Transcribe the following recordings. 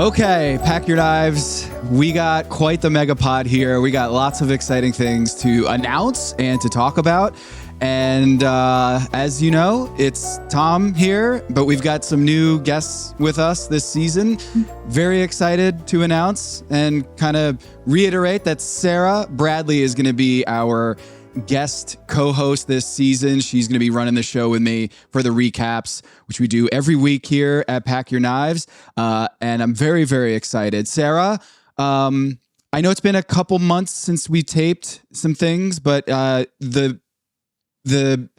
Okay, pack your knives. We got quite the megapod here. We got lots of exciting things to announce and to talk about. And as you know, it's Tom here, but we've got some new guests with us this season. Very excited to announce and kind of reiterate that Sara Bradley is going to be our guest co-host this season. She's going to be running the show with me for the recaps, which we do every week here at Pack Your Knives. And I'm very, very excited. Sara, I know it's been a couple months since we taped some things, but the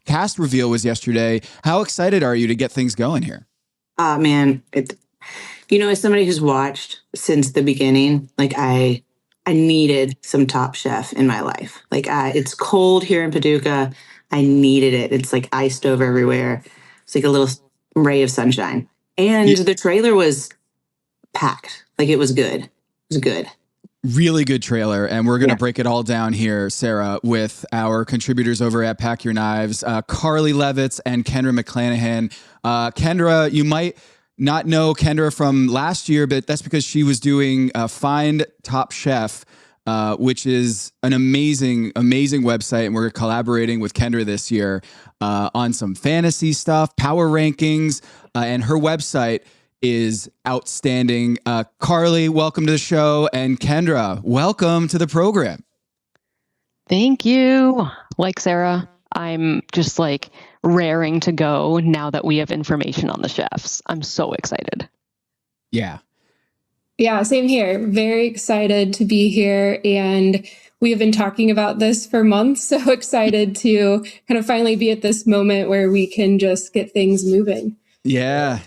cast reveal was yesterday. How excited are you to get things going here? Man, as somebody who's watched since the beginning, like I needed some Top Chef in my life. Like it's cold here in Paducah. I needed it. It's like ice stove everywhere. It's like a little ray of sunshine. And the trailer was packed. Like it was good. It was good. Really good trailer. And we're going to break it all down here, Sara, with our contributors over at Pack Your Knives, Carly Levitz and Kendra McClanahan. Kendra, you might not know Kendra from last year, but that's because she was doing Find Top Chef, which is an amazing, amazing website. And we're collaborating with Kendra this year on some fantasy stuff, power rankings, and her website is outstanding. Carly, welcome to the show. And Kendra, welcome to the program. Thank you. Like Sara, I'm just like raring to go now that we have information on the chefs. I'm so excited. Yeah, same here. Very excited to be here. And we have been talking about this for months. So excited to kind of finally be at this moment where we can just get things moving. Yeah.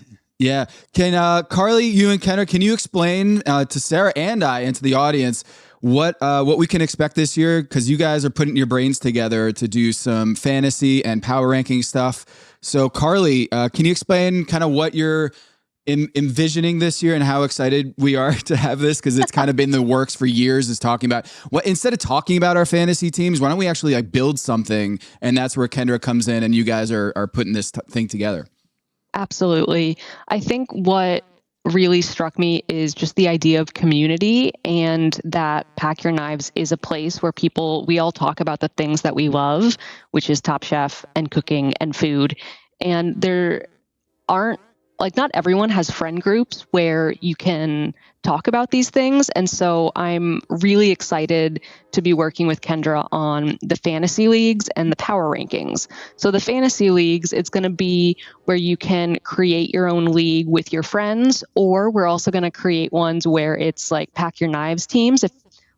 Can Carly, you and Kendra, can you explain to Sara and I and to the audience what we can expect this year? Because you guys are putting your brains together to do some fantasy and power ranking stuff. So Carly, can you explain kind of what you're envisioning this year and how excited we are to have this? Because it's kind of been the works for years, is talking about instead of talking about our fantasy teams, why don't we actually like build something? And that's where Kendra comes in and you guys are putting this thing together. Absolutely. I think what really struck me is just the idea of community, and that Pack Your Knives is a place where we all talk about the things that we love, which is Top Chef and cooking and food. And there aren't, like, not everyone has friend groups where you can talk about these things. And so I'm really excited to be working with Kendra on the fantasy leagues and the power rankings. So the fantasy leagues, it's going to be where you can create your own league with your friends, or we're also going to create ones where it's like Pack Your Knives teams. If,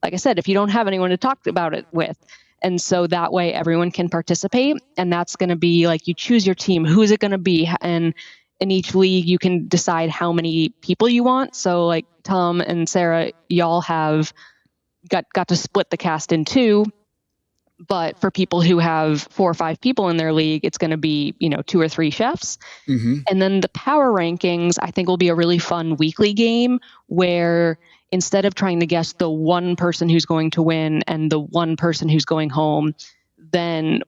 like I said, if you don't have anyone to talk about it with. And so that way everyone can participate. And that's going to be like, you choose your team. Who is it going to be? And in each league, you can decide how many people you want. So like Tom and Sara, y'all have got to split the cast in two. But for people who have 4 or 5 people in their league, it's going to be, 2 or 3 chefs. Mm-hmm. And then the power rankings, I think, will be a really fun weekly game where instead of trying to guess the one person who's going to win and the one person who's going home, then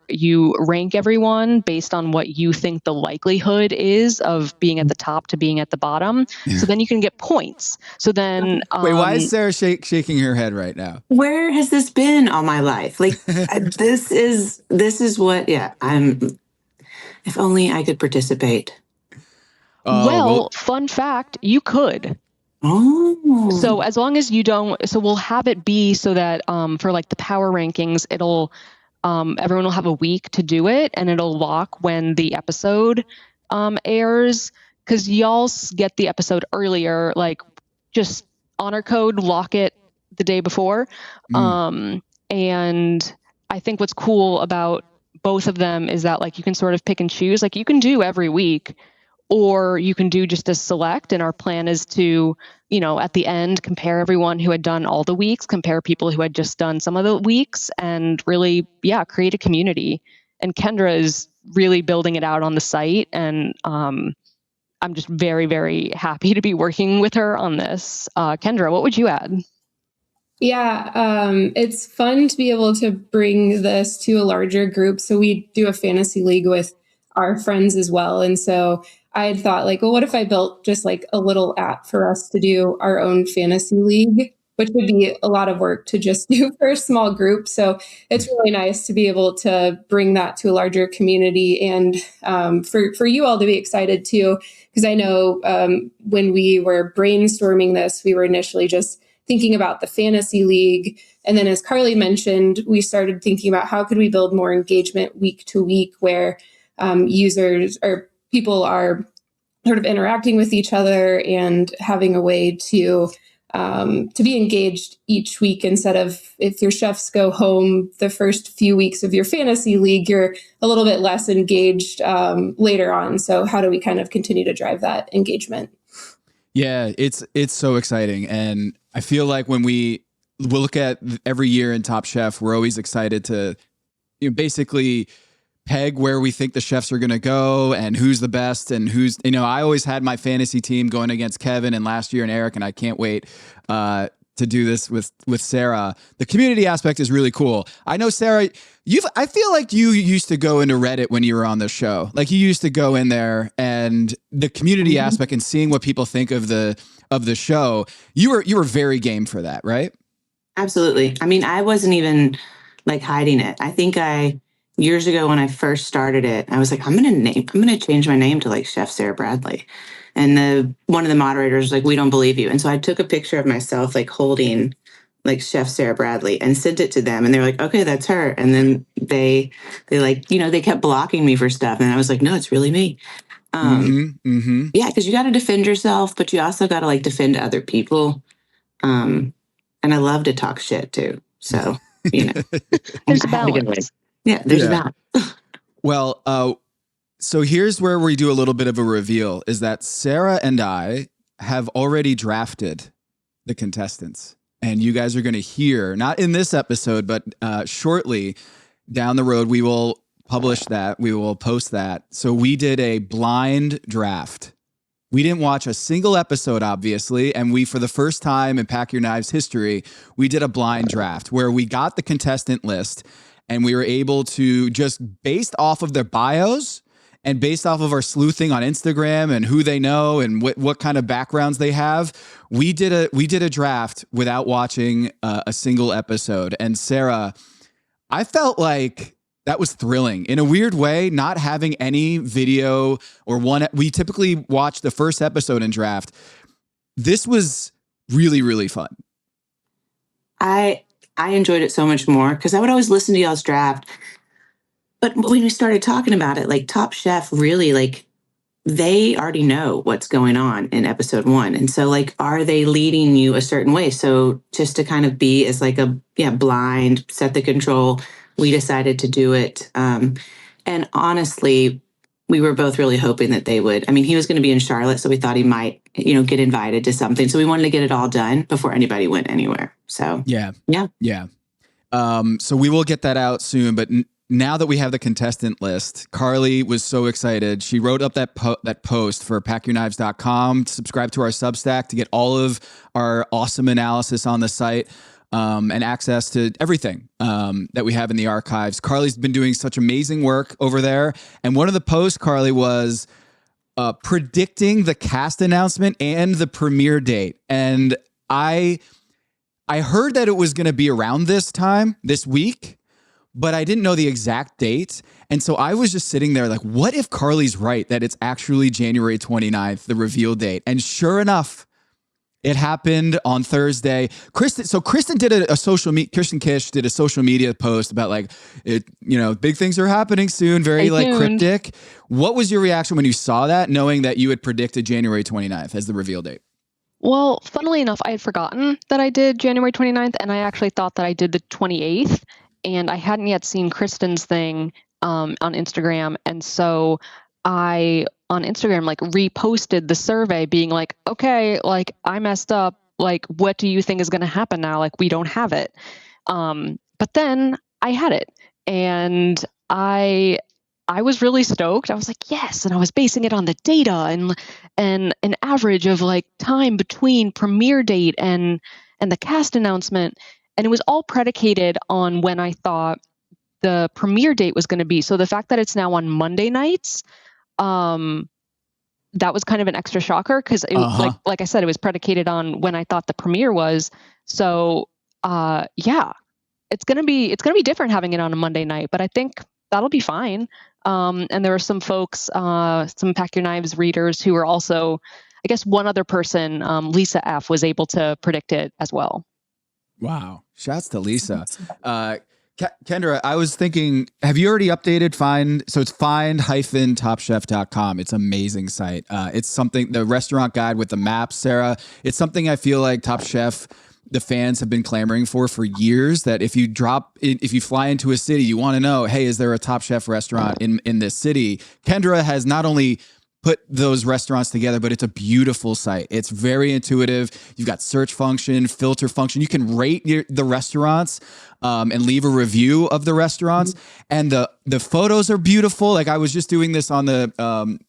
you rank everyone based on what you think the likelihood is of being at the top to being at the bottom. Yeah. So then you can get points. So then... Wait, why is Sara shaking her head right now? Where has this been all my life? Like, this is what, if only I could participate. Well, fun fact, you could. Oh. So as long as you don't... So we'll have it be so that for like the power rankings, it'll... everyone will have a week to do it, and it'll lock when the episode airs, because y'all get the episode earlier, like just honor code, lock it the day before. And I think what's cool about both of them is that like you can sort of pick and choose, like you can do every week, or you can do just a select. And our plan is to, at the end, compare everyone who had done all the weeks, compare people who had just done some of the weeks, and really, create a community. And Kendra is really building it out on the site. And I'm just very, very happy to be working with her on this. Kendra, what would you add? Yeah, it's fun to be able to bring this to a larger group. So we do a fantasy league with our friends as well. And so I had thought like, well, what if I built just like a little app for us to do our own fantasy league, which would be a lot of work to just do for a small group. So it's really nice to be able to bring that to a larger community, and for you all to be excited too, because I know when we were brainstorming this, we were initially just thinking about the fantasy league. And then as Carly mentioned, we started thinking about how could we build more engagement week to week where users or people are sort of interacting with each other and having a way to be engaged each week, instead of if your chefs go home the first few weeks of your fantasy league, you're a little bit less engaged later on. So how do we kind of continue to drive that engagement? Yeah, it's so exciting. And I feel like when we look at every year in Top Chef, we're always excited to basically peg where we think the chefs are going to go and who's the best and who's, I always had my fantasy team going against Kevin and last year and Eric, and I can't wait to do this with Sara. The community aspect is really cool. I know, Sara, I feel like you used to go into Reddit when you were on the show. Like you used to go in there, and the community aspect and seeing what people think of the show, you were very game for that, right? Absolutely. I mean, I wasn't even like hiding it. I think years ago when I first started it, I was like, I'm going to change my name to like Chef Sara Bradley. And one of the moderators was like, we don't believe you. And so I took a picture of myself like holding like Chef Sara Bradley and sent it to them. And they were like, okay, that's her. And then they like, they kept blocking me for stuff. And I was like, no, it's really me. Yeah, because you got to defend yourself, but you also got to like defend other people. And I love to talk shit too. So, there's a balance. Yeah, there's a balance. Well, so here's where we do a little bit of a reveal, is that Sara and I have already drafted the contestants. And you guys are going to hear, not in this episode, but shortly down the road, we will publish that. We will post that. So we did a blind draft. We didn't watch a single episode, obviously. And we, for the first time in Pack Your Knives history, we did a blind draft where we got the contestant list and we were able to, just based off of their bios and based off of our sleuthing on Instagram and who they know and what kind of backgrounds they have, we did a draft without watching a single episode. And Sara, I felt like that was thrilling in a weird way, not having any video or we typically watch the first episode and draft. This was really, really fun. I enjoyed it so much more because I would always listen to y'all's draft. But when we started talking about it, like Top Chef really, like, they already know what's going on in episode 1. And so, like, are they leading you a certain way? So just to kind of be as like blind, set the control, we decided to do it. And honestly, we were both really hoping that they would. I mean, he was going to be in Charlotte, so we thought he might, get invited to something. So we wanted to get it all done before anybody went anywhere. So yeah. So we will get that out soon. But now that we have the contestant list, Carly was so excited. She wrote up that post for packyourknives.com. Subscribe to our Substack to get all of our awesome analysis on the site. And access to everything that we have in the archives. Carly's been doing such amazing work over there. And one of the posts, Carly, was predicting the cast announcement and the premiere date. And I heard that it was going to be around this time, this week, but I didn't know the exact date. And so I was just sitting there like, what if Carly's right that it's actually January 29th, the reveal date? And sure enough, it happened on Thursday. Kristen did a social media. Kristen Kish did a social media post about like it. Big things are happening soon. Very cryptic. What was your reaction when you saw that, knowing that you had predicted January 29th as the reveal date? Well, funnily enough, I had forgotten that I did January 29th, and I actually thought that I did the 28th, and I hadn't yet seen Kristen's thing on Instagram, and so I on Instagram like reposted the survey being like, okay, like I messed up. Like, what do you think is going to happen now? Like, we don't have it. But then I had it, and I was really stoked. I was like, yes. And I was basing it on the data and an average of like time between premiere date and the cast announcement. And it was all predicated on when I thought the premiere date was going to be. So the fact that it's now on Monday nights, that was kind of an extra shocker because like I said, it was predicated on when I thought the premiere was. So yeah, it's gonna be different having it on a Monday night, but I think that'll be fine. And there were some folks, some Pack Your Knives readers who were also, I guess one other person, Lisa F, was able to predict it as well. Wow. Shouts to Lisa. Kendra, I was thinking, have you already updated Find? So it's find-topchef.com. It's an amazing site. It's something, the restaurant guide with the maps, Sarah. It's something I feel like Top Chef, the fans have been clamoring for years, that if you fly into a city, you want to know, hey, is there a Top Chef restaurant in this city? Kendra has not only put those restaurants together, but it's a beautiful site. It's very intuitive. You've got search function, filter function. You can rate the restaurants and leave a review of the restaurants. And the photos are beautiful. Like I was just doing this on an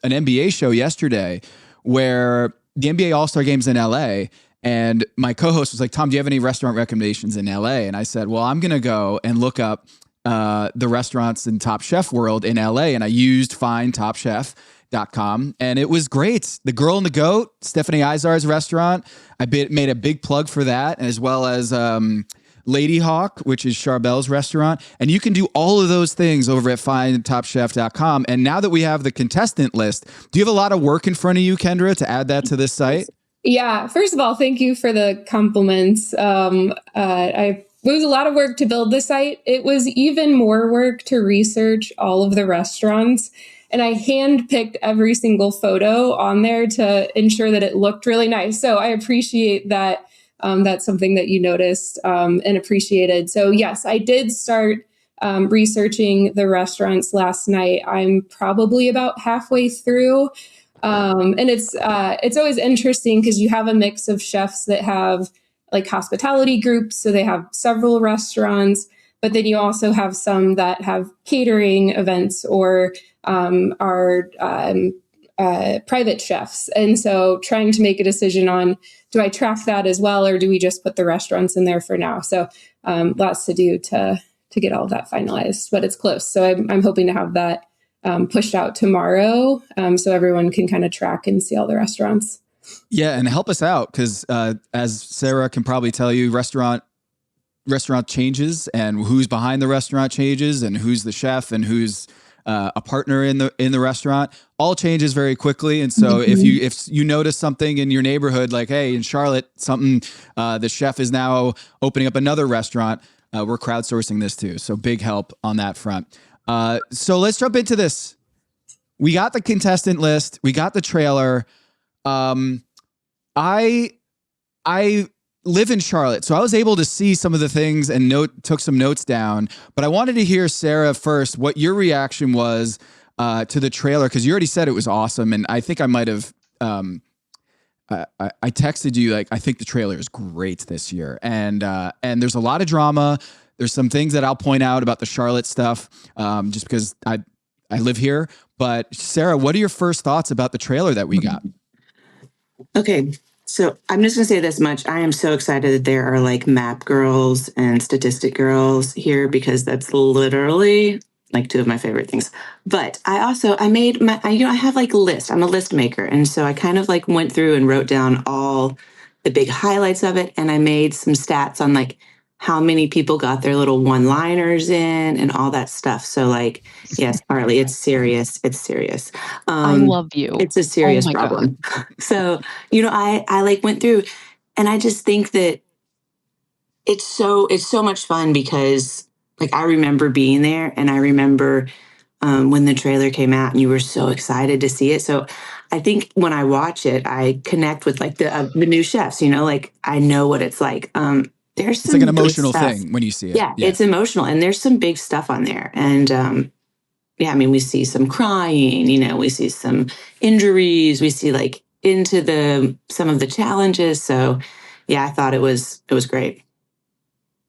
NBA show yesterday where the NBA All-Star Game's in LA. And my co-host was like, Tom, do you have any restaurant recommendations in LA? And I said, well, I'm going to go and look up the restaurants in Top Chef world in LA. And I used find-topchef.com, and it was great. The Girl and the Goat, Stephanie Izar's restaurant, made a big plug for that, as well as Lady Hawk, which is Charbel's restaurant. And you can do all of those things over at find-topchef.com. And now that we have the contestant list, do you have a lot of work in front of you, Kendra, to add that to this site? Yeah. First of all, thank you for the compliments. It was a lot of work to build the site. It was even more work to research all of the restaurants. And I handpicked every single photo on there to ensure that it looked really nice. So I appreciate that. That's something that you noticed and appreciated. So yes, I did start researching the restaurants last night. I'm probably about halfway through. And it's always interesting because you have a mix of chefs that have like hospitality groups. So they have several restaurants, but then you also have some that have catering events or are private chefs. And so trying to make a decision on, do I track that as well, or do we just put the restaurants in there for now? So lots to do to get all of that finalized, but it's close. So I'm hoping to have that pushed out tomorrow so everyone can kind of track and see all the restaurants. Yeah, and help us out because as Sarah can probably tell you, restaurant changes, and who's behind the restaurant changes, and who's the chef, and who's a partner in the restaurant, all changes very quickly. And so if you notice something in your neighborhood, like, hey, in Charlotte, the chef is now opening up another restaurant, we're crowdsourcing this too. So big help on that front. So let's jump into this. We got the contestant list. We got the trailer. I live in Charlotte, so I was able to see some of the things and took some notes down, but I wanted to hear, Sarah, first, what your reaction was to the trailer, because you already said it was awesome. And I think I might have, I texted you, like, I think the trailer is great this year. And there's a lot of drama. There's some things that I'll point out about the Charlotte stuff, just because I live here. But Sarah, what are your first thoughts about the trailer that we got? Okay, so I'm just going to say this much. I am so excited that there are like map girls and statistic girls here, because that's literally like two of my favorite things. But I made I have like a list. I'm a list maker. And so I kind of like went through and wrote down all the big highlights of it. And I made some stats on like how many people got their little one-liners in and all that stuff. So like, yes, Harley, it's serious. It's serious. I love you. It's a serious problem. So, I like went through, and I just think that it's so much fun, because like I remember being there, and I remember when the trailer came out and you were so excited to see it. So I think when I watch it, I connect with like the new chefs, like I know what it's like. It's like an emotional thing when you see it. Yeah, it's emotional. And there's some big stuff on there. And we see some crying, we see some injuries. We see like into some of the challenges. So yeah, I thought it was great.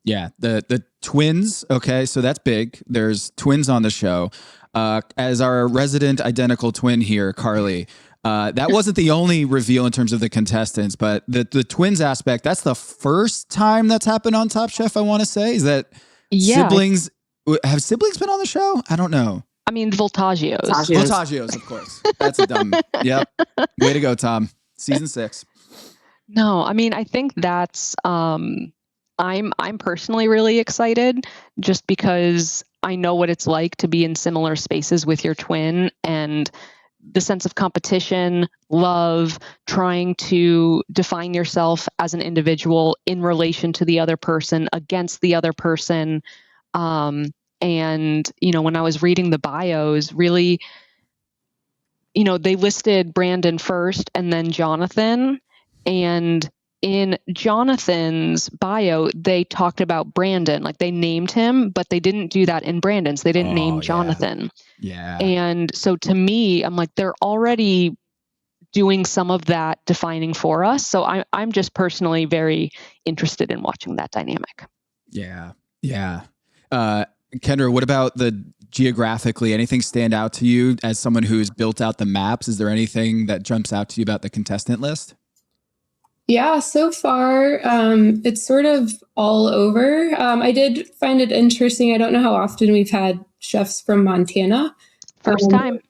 Yeah, the twins. Okay, so that's big. There's twins on the show. As our resident identical twin here, Carly, that wasn't the only reveal in terms of the contestants, but the twins aspect, that's the first time that's happened on Top Chef, I want to say. Is that siblings? Have siblings been on the show? I don't know. I mean, Voltaggio's. Voltaggio's, of course. That's a dumb. Yep. Way to go, Tom. Season 6. No, I mean, I think that's I'm personally really excited just because I know what it's like to be in similar spaces with your twin, and the sense of competition, love, trying to define yourself as an individual in relation to the other person, against the other person. And, when I was reading the bios, really, they listed Brandon first and then Jonathan. And in Jonathan's bio, they talked about Brandon, like they named him, but they didn't do that in Brandon's. They didn't name Jonathan. Yeah. And so to me, I'm like, they're already doing some of that defining for us. So I'm just personally very interested in watching that dynamic. Yeah. Yeah. Kendra, what about geographically, anything stand out to you as someone who's built out the maps? Is there anything that jumps out to you about the contestant list? Yeah, so far, it's sort of all over. I did find it interesting. I don't know how often we've had chefs from Montana. First time.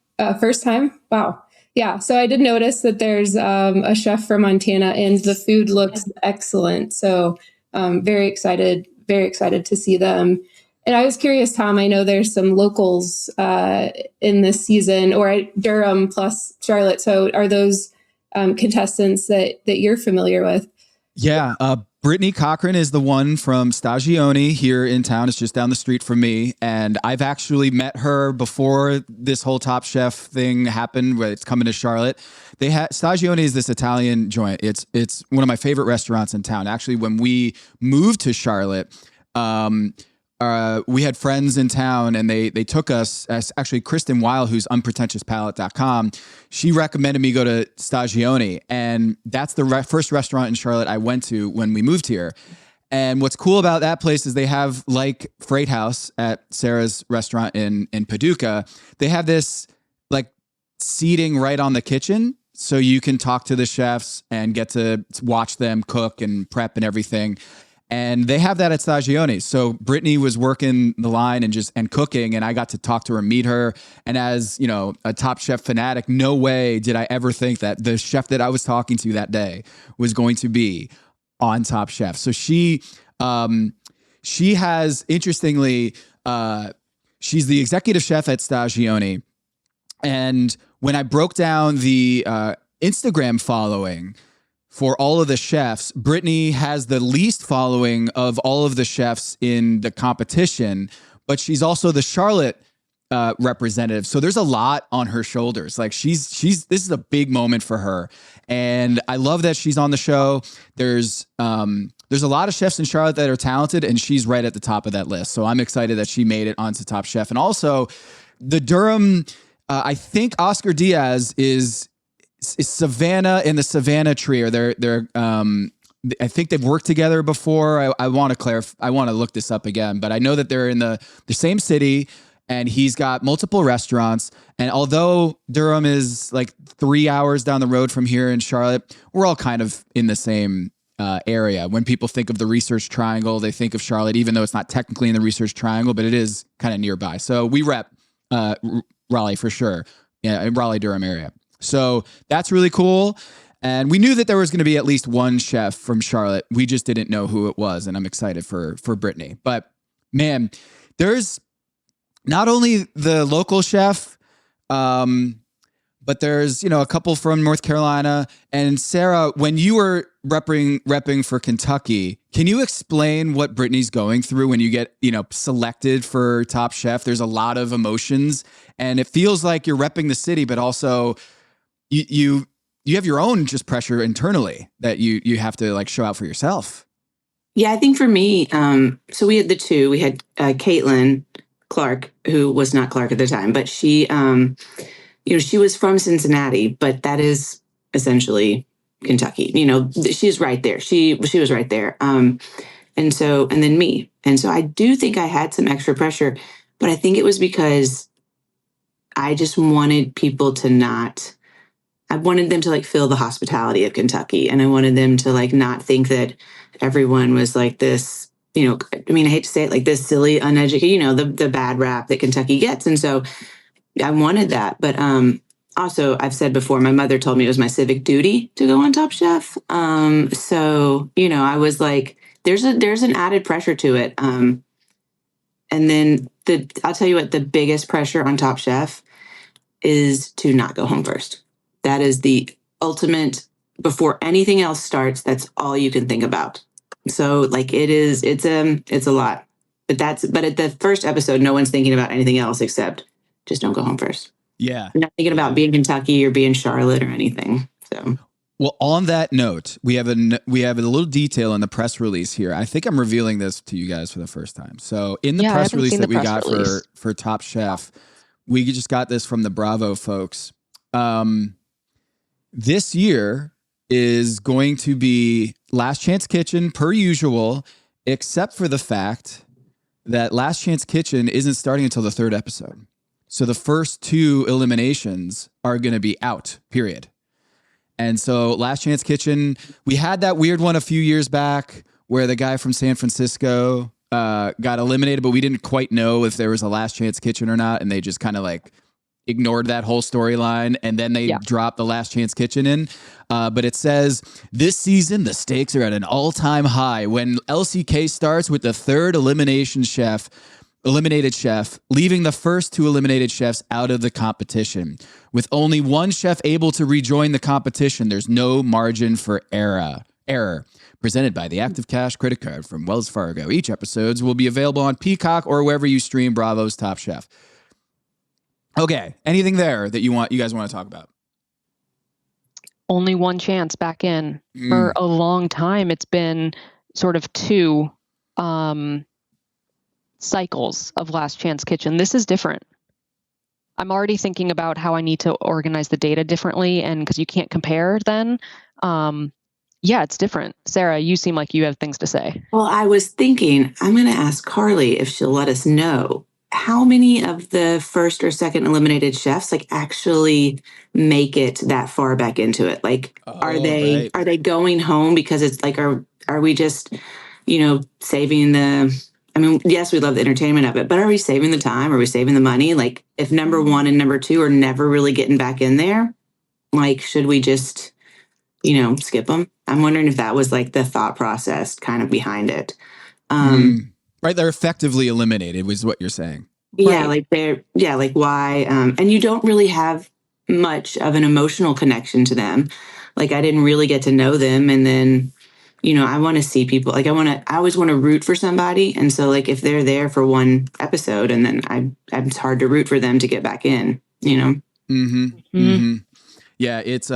First time? Wow. Yeah, so I did notice that there's a chef from Montana and the food looks excellent. So very excited to see them. And I was curious, Tom, I know there's some locals in this season, or Durham plus Charlotte. So are those contestants that you're familiar with? Yeah. Brittany Cochran is the one from Stagione here in town. It's just down the street from me. And I've actually met her before this whole Top Chef thing happened, where it's coming to Charlotte. Stagione is this Italian joint. It's one of my favorite restaurants in town. Actually, when we moved to Charlotte, we had friends in town and they took us, actually Kristen Weil, who's unpretentiousPalate.com. She recommended me go to Stagione, and that's the first restaurant in Charlotte I went to when we moved here. And what's cool about that place is they have, like Freight House at Sarah's restaurant in Paducah, they have this like seating right on the kitchen. So you can talk to the chefs and get to watch them cook and prep and everything. And they have that at Stagione. So Brittany was working the line and cooking, and I got to talk to her, meet her. And as, a Top Chef fanatic, no way did I ever think that the chef that I was talking to that day was going to be on Top Chef. So she has, interestingly, she's the executive chef at Stagione. And when I broke down the Instagram following for all of the chefs, Brittany has the least following of all of the chefs in the competition, but she's also the Charlotte representative. So there's a lot on her shoulders. Like this is a big moment for her. And I love that she's on the show. There's a lot of chefs in Charlotte that are talented, and she's right at the top of that list. So I'm excited that she made it onto Top Chef. And also the Durham, I think Oscar Diaz is Savannah in the Savannah trio. They're I think they've worked together before. I want to clarify. I want to look this up again, but I know that they're in the same city, and he's got multiple restaurants. And although Durham is like 3 hours down the road from here in Charlotte, we're all kind of in the same area. When people think of the Research Triangle, they think of Charlotte, even though it's not technically in the Research Triangle, but it is kind of nearby. So we rep Raleigh for sure. Yeah, Raleigh, Durham area. So that's really cool. And we knew that there was going to be at least one chef from Charlotte. We just didn't know who it was. And I'm excited for Brittany. But man, there's not only the local chef, but there's, a couple from North Carolina. And Sarah, when you were repping for Kentucky, can you explain what Brittany's going through when you get, selected for Top Chef? There's a lot of emotions, and it feels like you're repping the city, but also you have your own just pressure internally that you have to like show out for yourself. Yeah, I think for me, so we had we had Caitlin Clark, who was not Clark at the time, but she, she was from Cincinnati, but that is essentially Kentucky. She's right there. She was right there. And then me. And so I do think I had some extra pressure, but I think it was because I just wanted people I wanted them to like feel the hospitality of Kentucky. And I wanted them to like not think that everyone was like this, I hate to say it, like this silly, uneducated, the bad rap that Kentucky gets. And so I wanted that. But also, I've said before, my mother told me it was my civic duty to go on Top Chef. So, I was like, there's an added pressure to it. And then I'll tell you what, the biggest pressure on Top Chef is to not go home first. That is the ultimate, before anything else starts, that's all you can think about. So like it's a lot. But at the first episode, no one's thinking about anything else except just don't go home first. Yeah. You're not thinking about being Kentucky or being Charlotte or anything. So well, on that note, we have a little detail in the press release here. I think I'm revealing this to you guys for the first time. So in the press release that we got for Top Chef, we just got this from the Bravo folks. This year is going to be Last Chance Kitchen per usual, except for the fact that Last Chance Kitchen isn't starting until the third episode. So the first two eliminations are going to be out, period. And so Last Chance Kitchen, we had that weird one a few years back where the guy from San Francisco got eliminated, but we didn't quite know if there was a Last Chance Kitchen or not. And they just kind of like ignored that whole storyline. And then they dropped the Last Chance Kitchen in. But it says this season, the stakes are at an all-time high when LCK starts with the third eliminated chef, leaving the first two eliminated chefs out of the competition. With only one chef able to rejoin the competition, there's no margin for error. Presented by the Active Cash credit card from Wells Fargo. Each episodes will be available on Peacock or wherever you stream Bravo's Top Chef. Okay, anything there that you guys want to talk about? Only one chance back in. For a long time, it's been sort of two cycles of Last Chance Kitchen. This is different. I'm already thinking about how I need to organize the data differently, and because you can't compare then. It's different. Sarah, you seem like you have things to say. Well, I was thinking I'm going to ask Carly if she'll let us know how many of the first or second eliminated chefs like actually make it that far back into it. Like, are they going home because it's like, are we just, saving the, I mean, yes, we love the entertainment of it, but are we saving the time? Are we saving the money? Like if number one and number two are never really getting back in there, like, should we just, skip them? I'm wondering if that was like the thought process kind of behind it. Right. They're effectively eliminated was what you're saying. Yeah. Right. Like why? And you don't really have much of an emotional connection to them. Like I didn't really get to know them. And then, I want to see people like I always want to root for somebody. And so like, if they're there for one episode and then it's hard to root for them to get back in, Yeah. It's,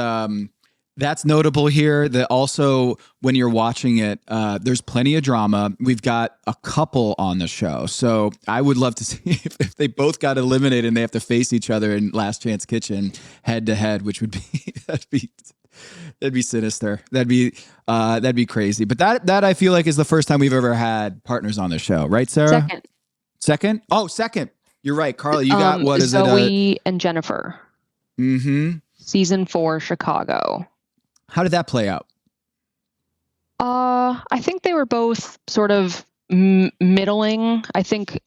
that's notable here that also when you're watching it, there's plenty of drama. We've got a couple on the show. So I would love to see if they both got eliminated and they have to face each other in Last Chance Kitchen head to head, which would be, that'd be sinister. That'd be crazy. But that I feel like is the first time we've ever had partners on the show. Right, Sarah? Second? Oh, second. You're right. Carly, you got, what is it? Zoe and Jennifer. Mm-hmm. Season 4, Chicago. How did that play out? I think they were both sort of middling. I think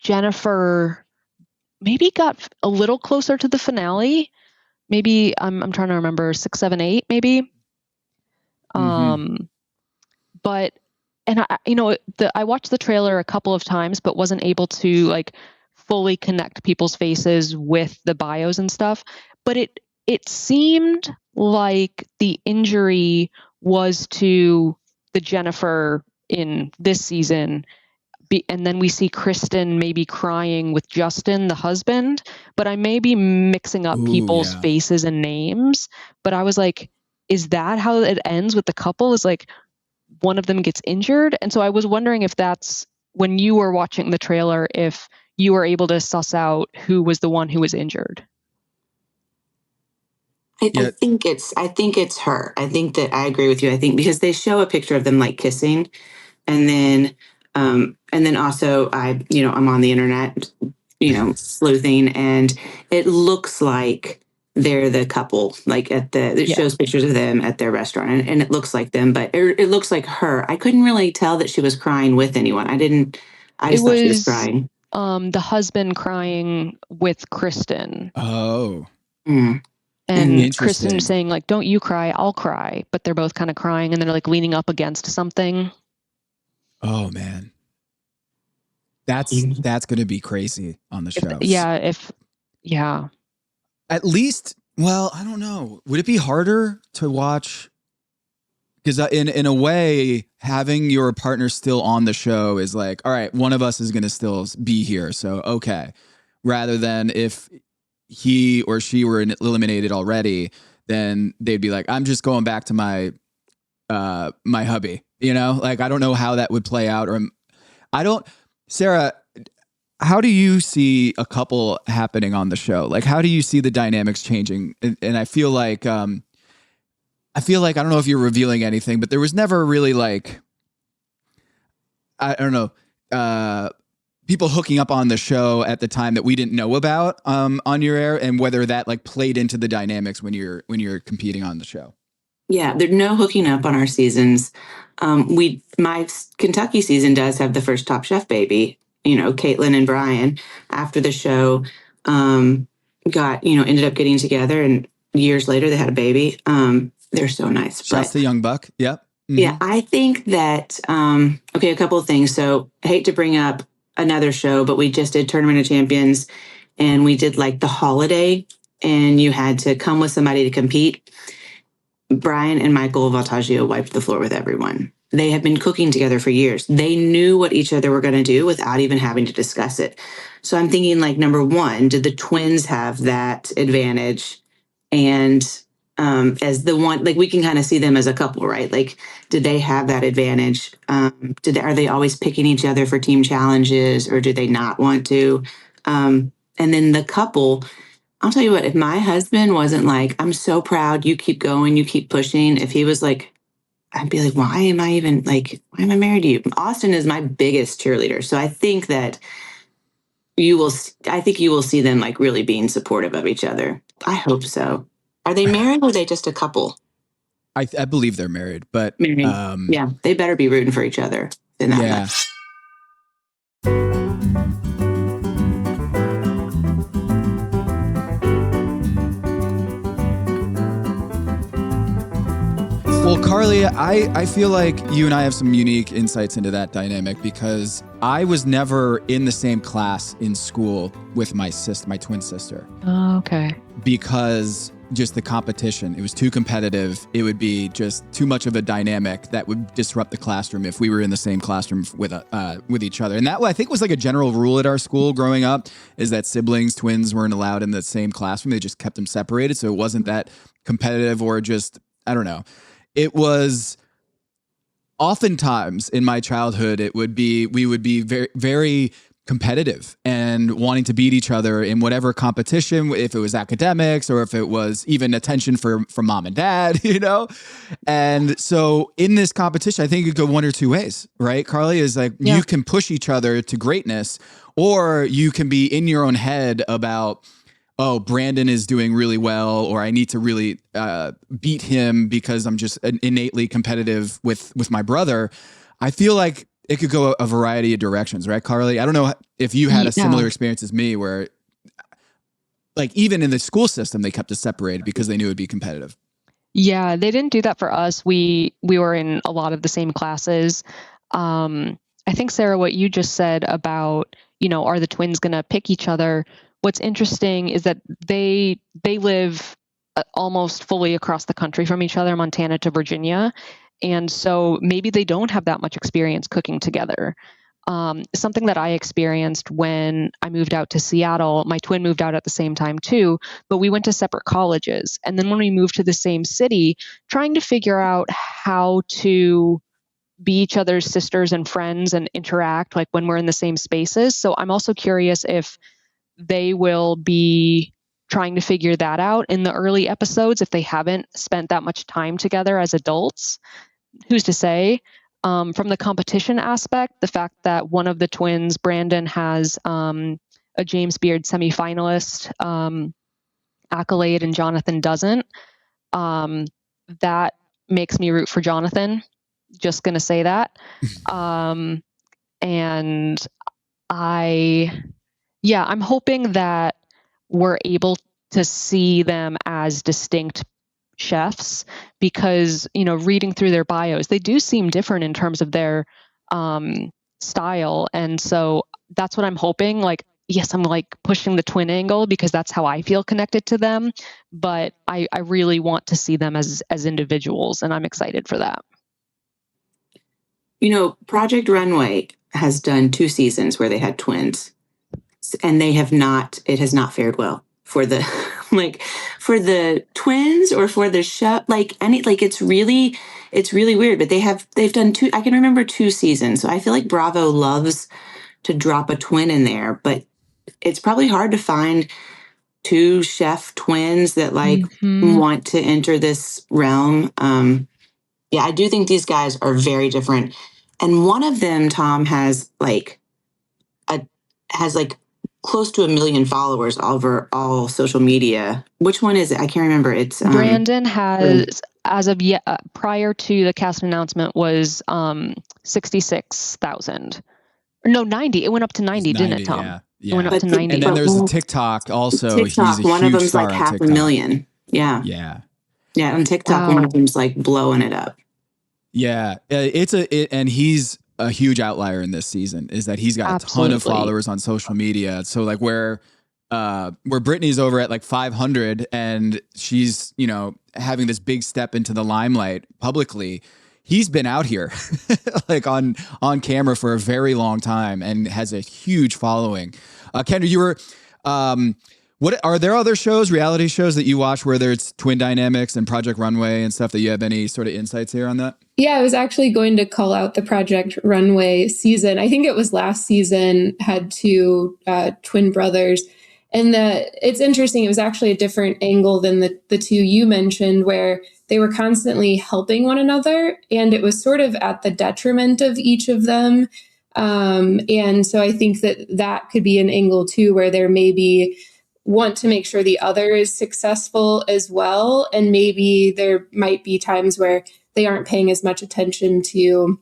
Jennifer maybe got a little closer to the finale. Maybe I'm trying to remember 6, 7, 8, maybe. But I watched the trailer a couple of times, but wasn't able to like fully connect people's faces with the bios and stuff. But it seemed like the injury was to the Jennifer in this season. And then we see Kristen maybe crying with Justin, the husband. But I may be mixing up people's faces and names. But I was like, is that how it ends with the couple? Is like one of them gets injured? And so I was wondering if that's when you were watching the trailer, if you were able to suss out who was the one who was injured. I think it's her. I think that I agree with you. I think because they show a picture of them like kissing, and then also I'm on the internet, sleuthing, and it looks like they're the couple. Like it shows pictures of them at their restaurant, and it looks like them, but it looks like her. I couldn't really tell that she was crying with anyone. I just thought she was crying. the husband crying with Kristen. Oh. Mm. And Kristen saying like, don't you cry, I'll cry. But they're both kind of crying and they're like leaning up against something. Oh man. That's going to be crazy on the show. Yeah. At least, well, I don't know. Would it be harder to watch? Because in a way, having your partner still on the show is like, all right, one of us is going to still be here. So, okay. Rather than if he or she were eliminated already, then they'd be like, I'm just going back to my hubby, like, I don't know how that would play out. Sarah, how do you see a couple happening on the show? Like, how do you see the dynamics changing? And I feel like, I don't know if you're revealing anything, but there was never really like, I don't know, people hooking up on the show at the time that we didn't know about on your air, and whether that like played into the dynamics when you're competing on the show. Yeah, there's no hooking up on our seasons. My Kentucky season does have the first Top Chef baby, Caitlin and Brian after the show ended up getting together, and years later they had a baby. They're so nice. Shouts to Young Buck. Yep. Mm-hmm. Yeah, I think that, a couple of things. So I hate to bring up another show, but we just did Tournament of Champions, and we did like the holiday, and you had to come with somebody to compete. Brian and Michael Valtaggio wiped the floor with everyone. They have been cooking together for years. They knew what each other were going to do without even having to discuss it. So I'm thinking, like, number one, did the twins have that advantage? And as the one, like, we can kind of see them as a couple, right? Like, did they have that advantage? Are they always picking each other for team challenges, or do they not want to? And then the couple, I'll tell you what, if my husband wasn't like, I'm so proud, you keep going, you keep pushing. If he was like, I'd be like, why am I married to you? Austin is my biggest cheerleader. So I think that you will see them like really being supportive of each other. I hope so. Are they married, or are they just a couple? I believe they're married, but married. Yeah, they better be rooting for each other in that match. Well, Carly, I feel like you and I have some unique insights into that dynamic, because I was never in the same class in school with my twin sister. Oh, okay. Because just the competition, it was too competitive. It would be just too much of a dynamic that would disrupt the classroom if we were in the same classroom with each other. And that, I think, was like a general rule at our school growing up, is that twins weren't allowed in the same classroom. They just kept them separated. So it wasn't that competitive, or just, I don't know. It was oftentimes in my childhood, we would be very, very competitive and wanting to beat each other in whatever competition, if it was academics or if it was even attention from mom and dad, And so in this competition, I think it could go one or two ways, right? Carly, is like, you can push each other to greatness, or you can be in your own head about, oh, Brandon is doing really well, or I need to really beat him because I'm just innately competitive with my brother. I feel like it could go a variety of directions, right, Carly? I don't know if you had a similar experience as me, where like even in the school system, they kept us separated because they knew it'd be competitive. Yeah, they didn't do that for us. We were in a lot of the same classes. I think, Sarah, what you just said about, are the twins going to pick each other? What's interesting is that they live almost fully across the country from each other, Montana to Virginia. And so maybe they don't have that much experience cooking together. Something that I experienced when I moved out to Seattle, my twin moved out at the same time too, but we went to separate colleges. And then when we moved to the same city, trying to figure out how to be each other's sisters and friends and interact like when we're in the same spaces. So I'm also curious if they will be trying to figure that out in the early episodes if they haven't spent that much time together as adults. Who's to say? From the competition aspect, the fact that one of the twins, Brandon, has a James Beard semifinalist accolade and Jonathan doesn't, that makes me root for Jonathan. Just going to say that. And I'm hoping that we're able to see them as distinct chefs because, reading through their bios, they do seem different in terms of their style. And so that's what I'm hoping. Like, yes, I'm like pushing the twin angle because that's how I feel connected to them. But I really want to see them as individuals, and I'm excited for that. Project Runway has done 2 seasons where they had twins, and it has not fared well for the for the twins or for the show. It's really weird, but they've done 2. I can remember 2 seasons. So I feel like Bravo loves to drop a twin in there, but it's probably hard to find 2 chef twins that want to enter this realm. I do think these guys are very different. And one of them, Tom, has close to 1 million followers over all social media. Which one is it? I can't remember. It's Brandon has, as of prior to the cast announcement, was 66,000. No, 90. It went up to 90, didn't it, Tom? Yeah. It went up to 90. And then there's TikTok also. TikTok, he's a one huge of them's star like on 500,000. Yeah. Yeah. Yeah, on TikTok, one of them's like blowing it up. Yeah, and he's a huge outlier in this season. Is that he's got Absolutely. a ton of followers on social media. So like where Brittany's over at like 500, and she's having this big step into the limelight publicly. He's been out here like on camera for a very long time and has a huge following. Kendra, you were. What are there other shows, reality shows that you watch, whether it's Twin Dynamics and Project Runway and stuff, that you have any sort of insights here on that? Yeah, I was actually going to call out the Project Runway season. I think it was last season, had 2 twin brothers. And it's interesting. It was actually a different angle than the 2 you mentioned, where they were constantly helping one another. And it was sort of at the detriment of each of them. And so I think that could be an angle too, where there maybe want to make sure the other is successful as well. And maybe there might be times where they aren't paying as much attention to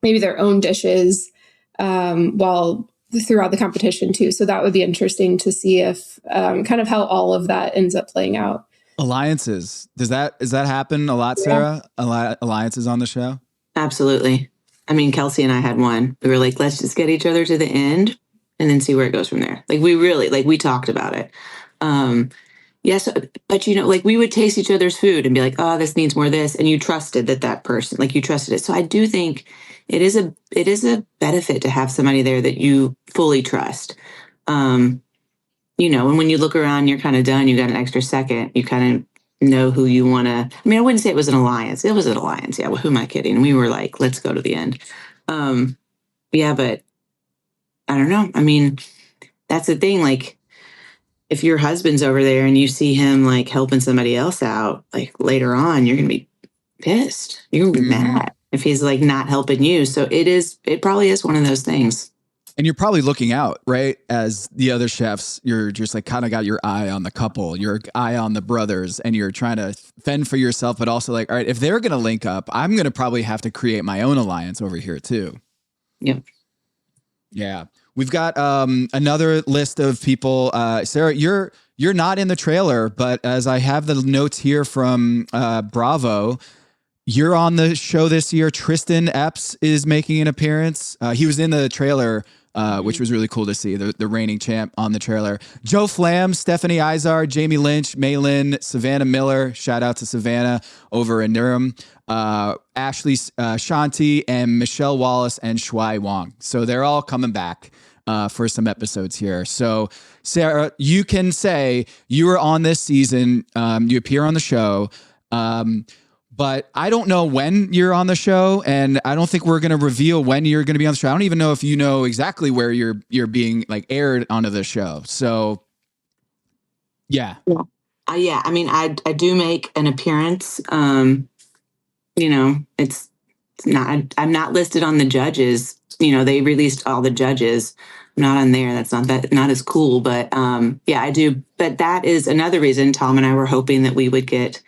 maybe their own dishes while throughout the competition too. So that would be interesting to see if kind of how all of that ends up playing out. Alliances. Does that happen a lot, Sarah? Alliances on the show? Absolutely. I mean, Kelsey and I had one. We were like, let's just get each other to the end and then see where it goes from there. Like we talked about it. Yes, but we would taste each other's food and be like, oh, this needs more of this. And you trusted that person, you trusted it. So I do think it is a benefit to have somebody there that you fully trust. And when you look around, you're kind of done. You got an extra second. You kind of know who you want to. I mean, I wouldn't say it was an alliance. It was an alliance. Yeah. Well, who am I kidding? We were like, let's go to the end. But I don't know. I mean, that's the thing. Like, if your husband's over there and you see him like helping somebody else out, like later on, you're going to be pissed. You're going to be mad if he's like not helping you. So it probably is one of those things. And you're probably looking out, right? As the other chefs, you're just like kind of got your eye on the couple, your eye on the brothers, and you're trying to fend for yourself, but also like, all right, if they're going to link up, I'm going to probably have to create my own alliance over here too. Yep. Yeah. We've got another list of people. Sarah, you're not in the trailer, but as I have the notes here from Bravo, you're on the show this year. Tristan Epps is making an appearance. He was in the trailer, which was really cool to see, the reigning champ on the trailer. Joe Flam, Stephanie Izard, Jamie Lynch, Maylin, Savannah Miller. Shout out to Savannah over in Durham. Ashley Shanti and Michelle Wallace and Shuai Wong. So they're all coming back for some episodes here. So Sarah, you can say you were on this season. You appear on the show. But I don't know when you're on the show, and I don't think we're going to reveal when you're going to be on the show. I don't even know if you know exactly where you're being like aired onto the show. So, yeah. Yeah. I mean, I do make an appearance. It's not. I'm not listed on the judges. They released all the judges. I'm not on there. That's not as cool. But yeah, I do. But that is another reason Tom and I were hoping that we would get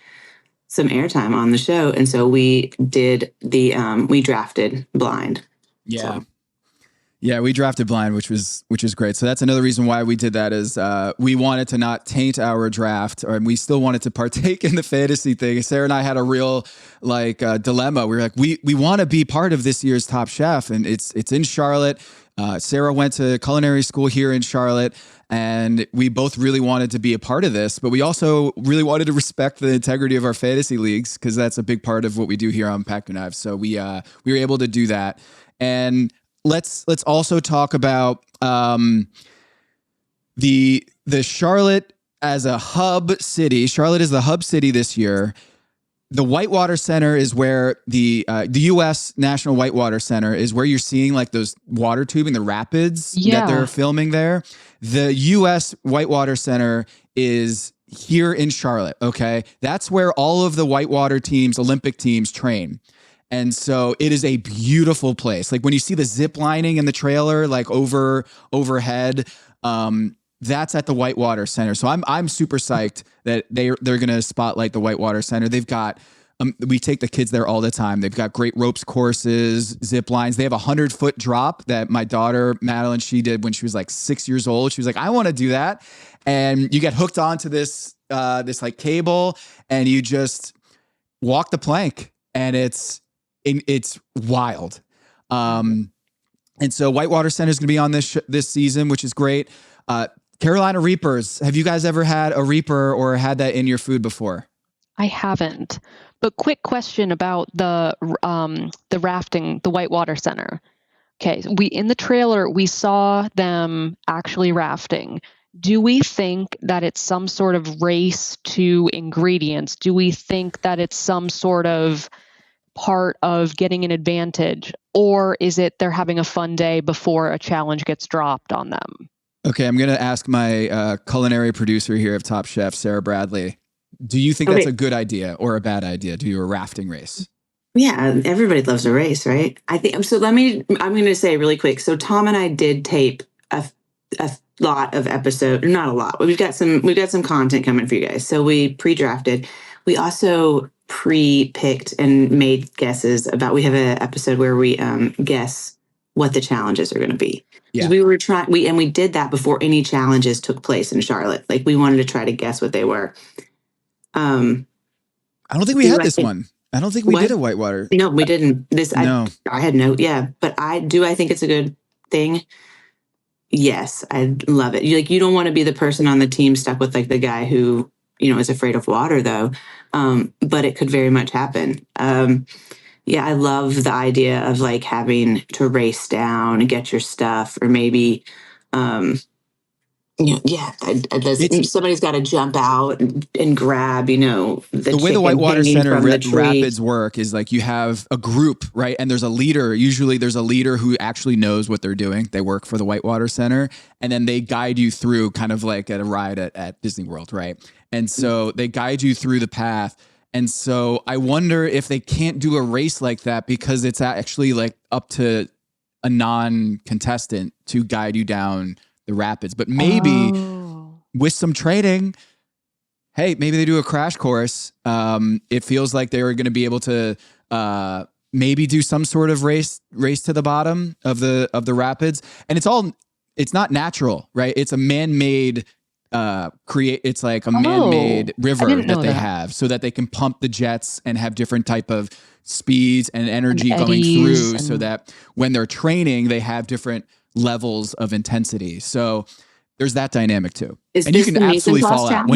some airtime on the show, and so we did we drafted blind. Yeah. So. Yeah, we drafted blind, which was great. So that's another reason why we did that is we wanted to not taint our draft, and we still wanted to partake in the fantasy thing. Sarah and I had a real dilemma. We were like, we want to be part of this year's Top Chef, and it's in Charlotte. Sarah went to culinary school here in Charlotte, and we both really wanted to be a part of this, but we also really wanted to respect the integrity of our fantasy leagues because that's a big part of what we do here on Pack Your Knives. So we were able to do that. And let's also talk about the Charlotte as a hub city. Charlotte is the hub city this year. The Whitewater Center is where the U.S. National Whitewater Center is where you're seeing like those water tubing, the rapids that they're filming there. The U.S. Whitewater Center is here in Charlotte. Okay, that's where all of the whitewater teams, Olympic teams, train. And so it is a beautiful place. Like when you see the zip lining in the trailer, like overhead, that's at the Whitewater Center. So I'm super psyched that they're going to spotlight the Whitewater Center. They've got, we take the kids there all the time. They've got great ropes courses, zip lines. They have a 100-foot drop that my daughter, Madeline, she did when she was like 6 years old. She was like, I want to do that. And you get hooked onto this like cable and you just walk the plank and it's wild. And so Whitewater Center is going to be on this season, which is great. Carolina Reapers. Have you guys ever had a Reaper or had that in your food before? I haven't. But quick question about the rafting, the Whitewater Center. Okay, in the trailer we saw them actually rafting. Do we think that it's some sort of race to ingredients? Do we think that it's some sort of part of getting an advantage, or is it they're having a fun day before a challenge gets dropped on them? Okay, I'm going to ask my culinary producer here of Top Chef, Sara Bradley. Do you think that's a good idea or a bad idea to do a rafting race? Yeah, everybody loves a race, right? I think so. I'm going to say really quick. So Tom and I did tape a lot of episodes, not a lot. We've got some content coming for you guys. So we pre-drafted. We also pre-picked and made guesses about. We have an episode where we guess what the challenges are going to be. Yeah. We did that before any challenges took place in Charlotte. Like we wanted to try to guess what they were. I don't think we had this one. I don't think we did a Whitewater. No, we didn't. No. I had no, but I think it's a good thing. Yes, I love it. You don't want to be the person on the team stuck with like the guy who, is afraid of water though. But it could very much happen. I love the idea of like having to race down and get your stuff, or maybe, somebody's got to jump out and grab, the way the Whitewater Center rapids work is like you have a group, right? And there's a leader. Usually there's a leader who actually knows what they're doing. They work for the Whitewater Center, and then they guide you through kind of like at a ride at Disney World, right? And so they guide you through the path. And so I wonder if they can't do a race like that because it's actually like up to a non-contestant to guide you down the rapids. But maybe with some training, hey, maybe they do a crash course. It feels like they are going to be able to maybe do some sort of race to the bottom of the rapids. And it's not natural, right? It's a man-made it's like a man-made river that they have so that they can pump the jets and have different type of speeds and energy going through so that when they're training, they have different levels of intensity. So there's that dynamic too. And you can absolutely fall out.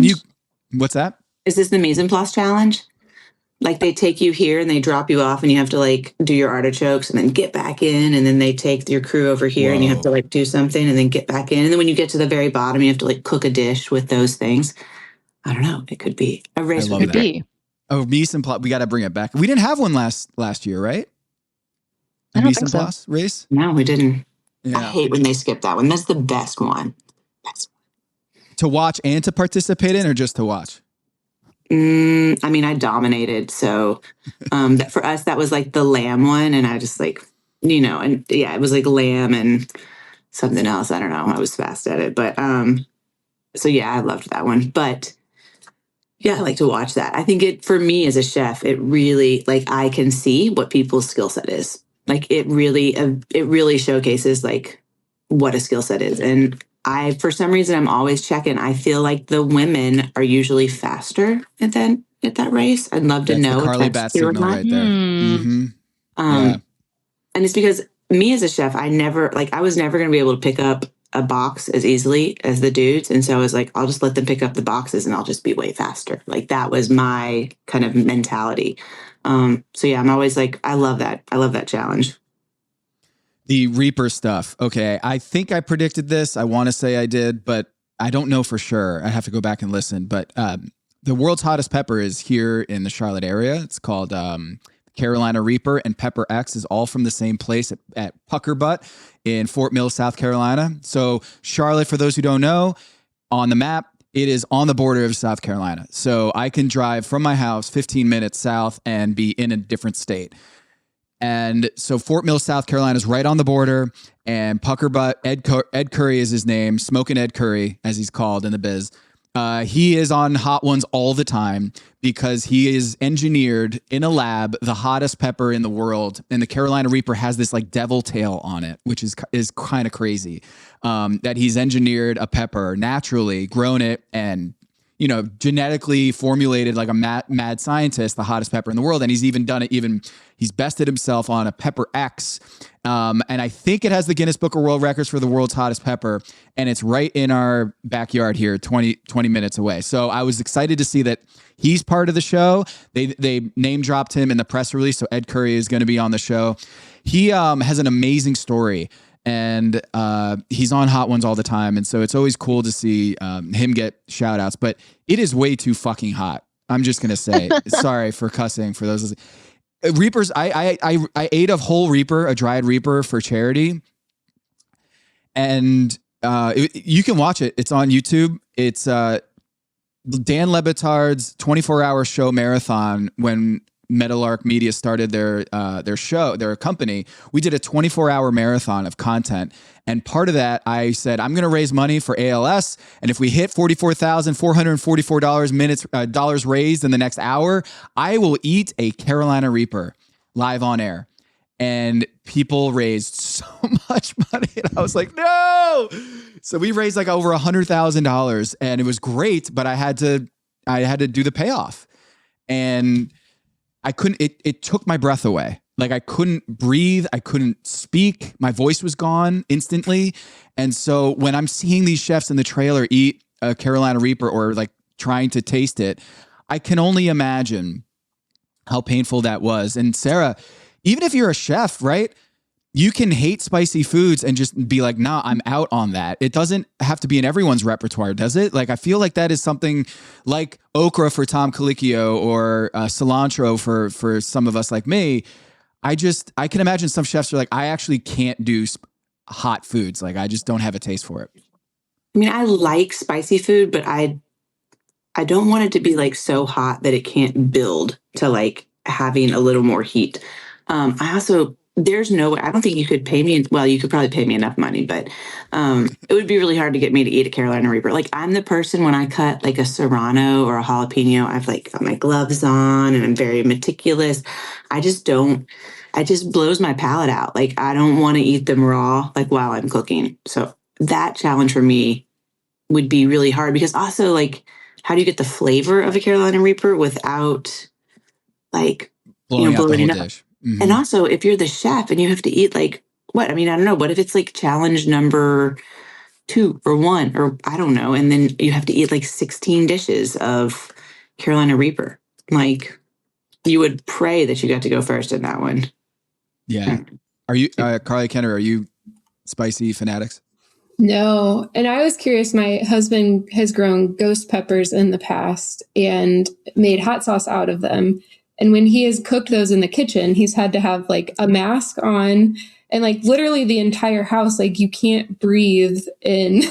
What's that? Is this the mise en place challenge? Like they take you here and they drop you off and you have to like do your artichokes and then get back in, and then they take your crew over here and you have to like do something and then get back in. And then when you get to the very bottom, you have to like cook a dish with those things. I don't know. It could be a race. Could be. Oh, mise en place. We got to bring it back. We didn't have one last year, right? I don't think so. Race? No, we didn't. Yeah. I hate when they skip that one. That's the best one. To watch and to participate in, or just to watch? I dominated. So for us, that was like the lamb one. And I just like, it was like lamb and something else. I don't know. I was fast at it. But I loved that one. But yeah, I like to watch that. I think for me as a chef, it really, like, I can see what people's skill set is. Like it really showcases like what a skill set is. And for some reason, I'm always checking. I feel like the women are usually faster at that race. I'd love to That's know the Carly if that's Bat true or signal not. right there. Mm-hmm. Yeah. And it's because me as a chef, I was never going to be able to pick up a box as easily as the dudes. And so I was like, I'll just let them pick up the boxes and I'll just be way faster. Like that was my kind of mentality. So yeah, I'm always like, I love that. I love that challenge. The Reaper stuff. Okay. I think I predicted this. I want to say I did, but I don't know for sure. I have to go back and listen. But the world's hottest pepper is here in the Charlotte area. It's called Carolina Reaper, and Pepper X is all from the same place at Pucker Butt in Fort Mill, South Carolina. So Charlotte, for those who don't know, on the map, it is on the border of South Carolina. So I can drive from my house 15 minutes south and be in a different state. And so Fort Mill, South Carolina is right on the border, and Pucker Butt, Ed Curry is his name, Smoking Ed Curry, as he's called in the biz. He is on Hot Ones all the time because he is engineered in a lab the hottest pepper in the world, and the Carolina Reaper has this like devil tail on it, which is kind of crazy. That he's engineered a pepper naturally, grown it, and genetically formulated like a mad scientist, the hottest pepper in the world. And he's even done it. He's bested himself on a Pepper X. And I think it has the Guinness Book of World Records for the world's hottest pepper. And it's right in our backyard here, 20 minutes away. So I was excited to see that he's part of the show. They name dropped him in the press release. So Ed Curry is going to be on the show. He has an amazing story. And he's on Hot Ones all the time. And so it's always cool to see him get shout outs. But it is way too fucking hot. I'm just going to say, sorry for cussing for those. Reapers, I ate a whole Reaper, a dried Reaper for charity. And you can watch it. It's on YouTube. It's Dan Lebitard's 24-hour show marathon when Metalark Media started their show, their company. We did a 24-hour marathon of content. And part of that, I said, I'm going to raise money for ALS. And if we hit $44,444 dollars raised in the next hour, I will eat a Carolina Reaper live on air. And people raised so much money. And I was like, no. So we raised like over $100,000 and it was great, but I had to do the payoff. And I couldn't, it took my breath away. Like I couldn't breathe. I couldn't speak. My voice was gone instantly. And so when I'm seeing these chefs in the trailer eat a Carolina Reaper or like trying to taste it, I can only imagine how painful that was. And Sara, even if you're a chef, right? You can hate spicy foods and just be like, nah, I'm out on that. It doesn't have to be in everyone's repertoire, does it? Like, I feel like that is something like okra for Tom Colicchio or cilantro for some of us like me. I can imagine some chefs are like, I actually can't do hot foods. Like, I just don't have a taste for it. I mean, I like spicy food, but I don't want it to be like so hot that it can't build to like having a little more heat. There's no way, I don't think you could pay me. Well, you could probably pay me enough money, but it would be really hard to get me to eat a Carolina Reaper. Like I'm the person when I cut like a Serrano or a jalapeno, I've like got my gloves on and I'm very meticulous. It just blows my palate out. Like I don't want to eat them raw, like while I'm cooking. So that challenge for me would be really hard because also like, how do you get the flavor of a Carolina Reaper without like, blowing out the whole it up? dish. Mm-hmm. And also, if you're the chef and you have to eat like what? I mean, I don't know. What if it's like challenge number 2 or 1 or I don't know. And then you have to eat like 16 dishes of Carolina Reaper. Like you would pray that you got to go first in that one. Yeah. Are you, Carly, Kendra, are you spicy fanatics? No. And I was curious, my husband has grown ghost peppers in the past and made hot sauce out of them. And when he has cooked those in the kitchen, he's had to have like a mask on and like literally the entire house, like you can't breathe in.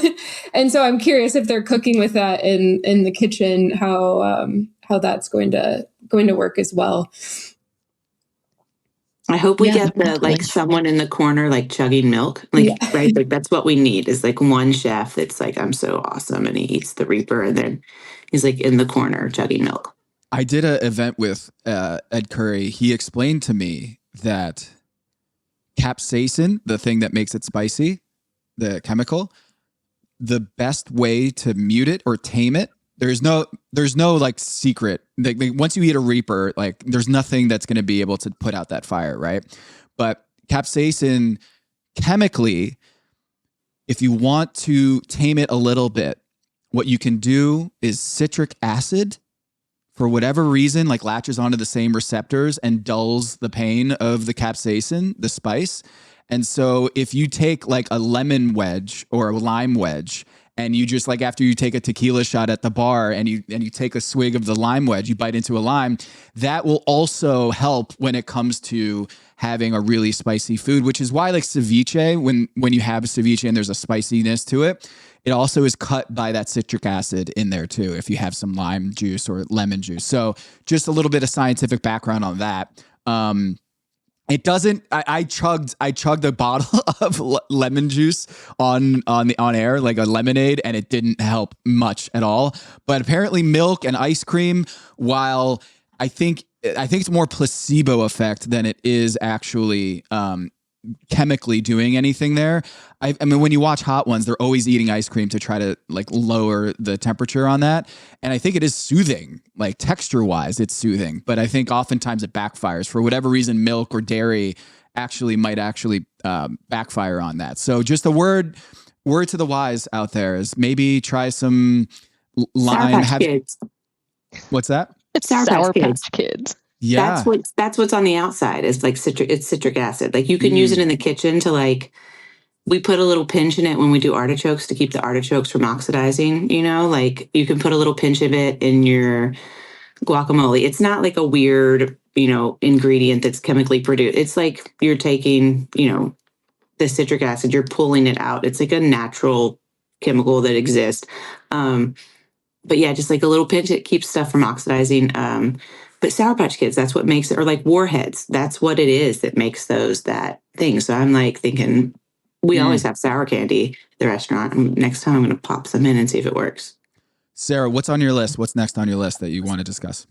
And so I'm curious if they're cooking with that in the kitchen, how that's going to work as well. I hope we get the like someone in the corner like chugging milk, like right, like that's what we need is like one chef that's like I'm so awesome and he eats the Reaper and then he's like in the corner chugging milk. I did an event with Ed Curry. He explained to me that capsaicin, the thing that makes it spicy, the chemical, the best way to mute it or tame it, there's no like secret. Like once you eat a Reaper, like there's nothing that's going to be able to put out that fire, right? But capsaicin chemically, if you want to tame it a little bit, what you can do is citric acid, for whatever reason, like latches onto the same receptors and dulls the pain of the capsaicin, the spice. And so if you take like a lemon wedge or a lime wedge, and you just like after you take a tequila shot at the bar and you take a swig of the lime wedge, you bite into a lime, that will also help when it comes to having a really spicy food, which is why like ceviche, when you have a ceviche and there's a spiciness to it, it also is cut by that citric acid in there too, if you have some lime juice or lemon juice. So just a little bit of scientific background on that. It doesn't. I chugged a bottle of lemon juice on air, like a lemonade, and it didn't help much at all. But apparently, milk and ice cream, while I think it's more placebo effect than it is actually chemically doing anything there. I mean, when you watch Hot Ones, they're always eating ice cream to try to like lower the temperature on that. And I think it is soothing, like texture wise, it's soothing. But I think oftentimes it backfires for whatever reason. Milk or dairy might actually backfire on that. So just a word to the wise out there is maybe try some lime. Kids. What's that? It's Sour Patch Kids. Yeah, that's what's on the outside is like citric acid. Like you can use it in the kitchen to like, we put a little pinch in it when we do artichokes to keep the artichokes from oxidizing, you know, like you can put a little pinch of it in your guacamole. It's not like a weird, you know, ingredient that's chemically produced. It's like you're taking, you know, the citric acid, you're pulling it out. It's like a natural chemical that exists. But yeah, just like a little pinch, it keeps stuff from oxidizing. But Sour Patch Kids, that's what makes it, or like Warheads, that's what it is that makes that thing. So I'm like thinking, we always have sour candy at the restaurant. Next time I'm going to pop some in and see if it works. Sarah, what's on your list? What's next on your list that you want to discuss?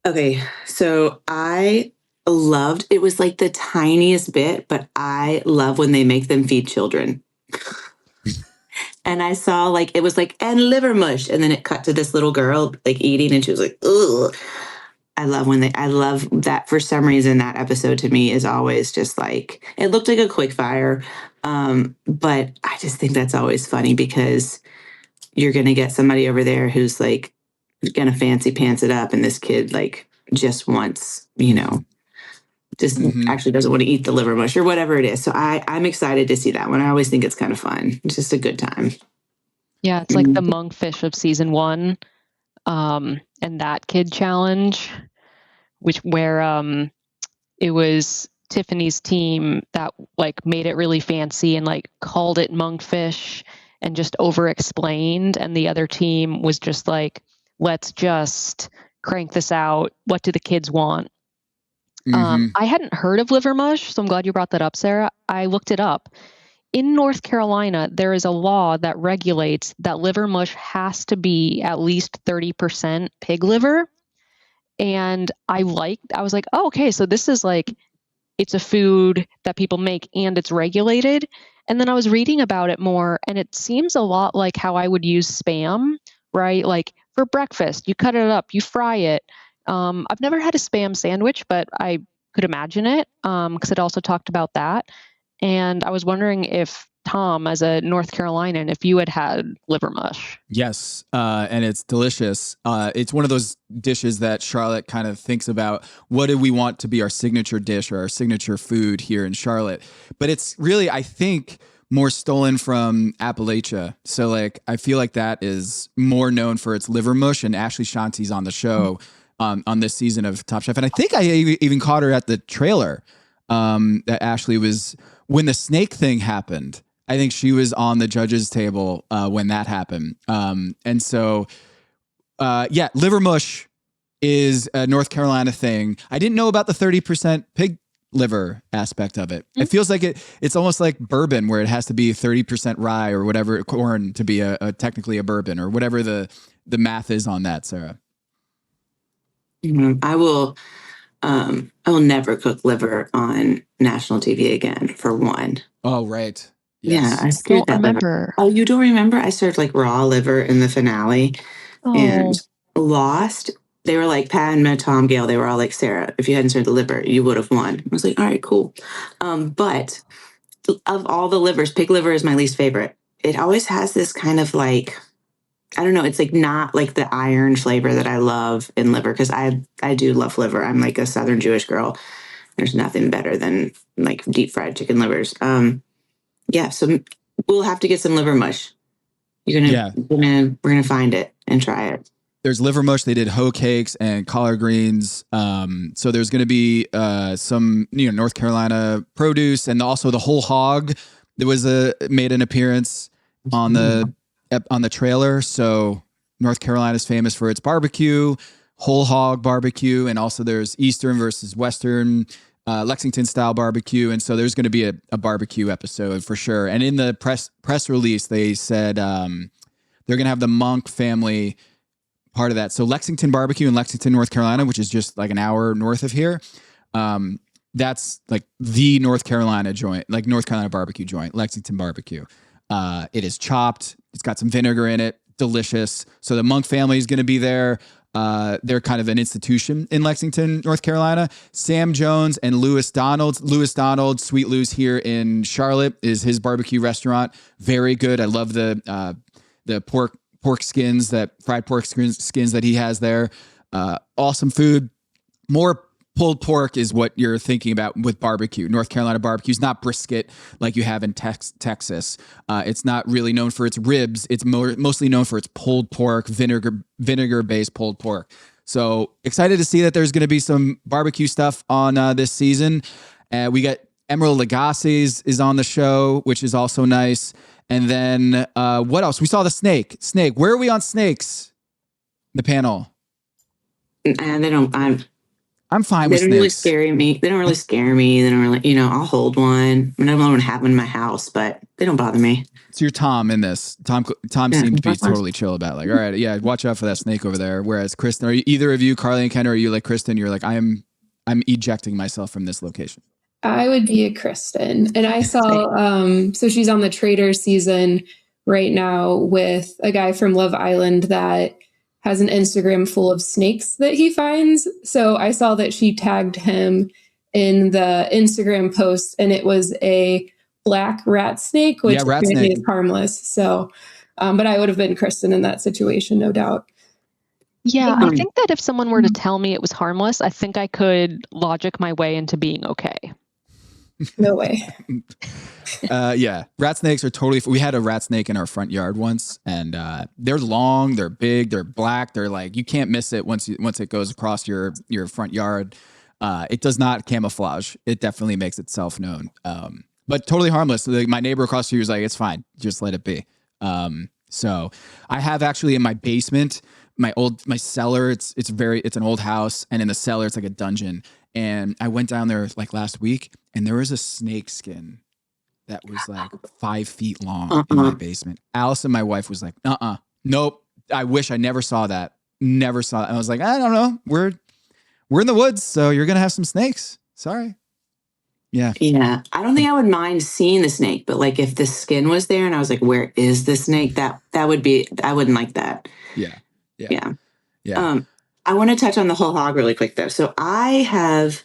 Okay, so I loved, it was like the tiniest bit, but I love when they make them feed children. And I saw like, it was like, and liver mush. And then it cut to this little girl like eating and she was like, ugh. I love that for some reason that episode to me is always just like, it looked like a quick fire. But I just think that's always funny because you're going to get somebody over there who's like going to fancy pants it up. And this kid like just wants, you know, just actually doesn't want to eat the liver mush or whatever it is. So I'm excited to see that one. I always think it's kind of fun. It's just a good time. Yeah. It's like the monkfish of season 1. And that kid challenge, where it was Tiffany's team that like made it really fancy and like called it monkfish and just over explained, and the other team was just like, let's just crank this out. What do the kids want? I hadn't heard of liver mush, so I'm glad you brought that up, Sarah. I looked it up. In North Carolina, there is a law that regulates that liver mush has to be at least 30% pig liver. And I was like, oh, okay, so this is like, it's a food that people make and it's regulated. And then I was reading about it more, and it seems a lot like how I would use Spam, right? Like for breakfast, you cut it up, you fry it. I've never had a Spam sandwich, but I could imagine it because it also talked about that. And I was wondering if, Tom, as a North Carolinian, if you had liver mush. Yes, and it's delicious. It's one of those dishes that Charlotte kind of thinks about. What do we want to be our signature dish or our signature food here in Charlotte? But it's really, I think, more stolen from Appalachia. So like, I feel like that is more known for its liver mush, and Ashley Shanti's on the show on this season of Top Chef. And I think I even caught her at the trailer that Ashley was, when the snake thing happened. I think she was on the judges' table when that happened. And so, liver mush is a North Carolina thing. I didn't know about the 30% pig liver aspect of it. It feels like it's almost like bourbon, where it has to be 30% rye or whatever, corn, to be technically a bourbon, or whatever the math is on that, Sarah. I will never cook liver on national TV again, for one. Oh, right. Yeah, Yes. I Don't scooped that liver. remember. Oh, you don't remember? I served like raw liver in the finale Oh, and lost. They were like Padma, Tom, Gale. They were all like, Sarah, if you hadn't served the liver, you would have won. I was like, all right, cool. But of all the livers, pig liver is my least favorite. It always has this kind of like, I don't know, it's like not like the iron flavor that I love in liver, because I do love liver. I'm like a Southern Jewish girl. There's nothing better than like deep fried chicken livers. Yeah, so we'll have to get some liver mush. We're gonna find it and try it. There's liver mush. They did hoe cakes and collard greens. So there's going to be some North Carolina produce, and also the whole hog. There was made an appearance on the trailer. So North Carolina is famous for its barbecue, whole hog barbecue, and also there's Eastern versus Western. Lexington style barbecue, and so there's going to be a barbecue episode for sure. And in the press release, they said they're going to have the Monk family part of that. So Lexington barbecue in Lexington, North Carolina, which is just like an hour north of here. That's like the North Carolina joint, like North Carolina barbecue joint, Lexington barbecue. It is chopped. It's got some vinegar in it. Delicious. So the Monk family is going to be there. They're kind of an institution in Lexington, North Carolina. Sam Jones and Louis Donald. Louis Donald, Sweet Lou's here in Charlotte, is his barbecue restaurant. Very good. I love the pork skins, fried pork skins that he has there. Awesome food. More pulled pork is what you're thinking about with barbecue. North Carolina barbecue is not brisket like you have in Texas. It's not really known for its ribs. It's mostly known for its pulled pork, vinegar-based pulled pork. So excited to see that there's going to be some barbecue stuff on this season. We got Emerald Lagasse is on the show, which is also nice. And then what else? We saw the snake. Where are we on snakes? The panel. And I'm fine with snakes. They don't really scare me. They don't really, I'll hold one. I don't want to have them in my house, but they don't bother me. So you're Tom in this. Tom seemed to be totally chill about it. Like, all right, yeah, watch out for that snake over there. Whereas Kristen, are you, either of you, Carly and Kendra, are you like Kristen? You're like, I'm ejecting myself from this location. I would be a Kristen. And I saw, so she's on the Trader season right now with a guy from Love Island that has an Instagram full of snakes that he finds. So I saw that she tagged him in the Instagram post, and it was a black rat snake, which is harmless. So, but I would have been Kristen in that situation, no doubt. Yeah, I think that if someone were to tell me it was harmless, I think I could logic my way into being okay. No way. Yeah, rat snakes are totally. We had a rat snake in our front yard once, and they're long, they're big, they're black. They're like, you can't miss it once it goes across your front yard. It does not camouflage. It definitely makes itself known. But totally harmless. Like, my neighbor across the street was like, it's fine, just let it be. So I have actually in my basement, my cellar. It's an old house, and in the cellar it's like a dungeon. And I went down there like last week, and there was a snake skin that was like 5 feet long in my basement. Allison, my wife, was like, nope. I wish I never saw that. Never saw it. And I was like, I don't know. We're in the woods, so you're gonna have some snakes. Sorry. Yeah. Yeah. I don't think I would mind seeing the snake, but like if the skin was there and I was like, where is the snake? That would be, I wouldn't like that. Yeah. I want to touch on the whole hog really quick though. So I have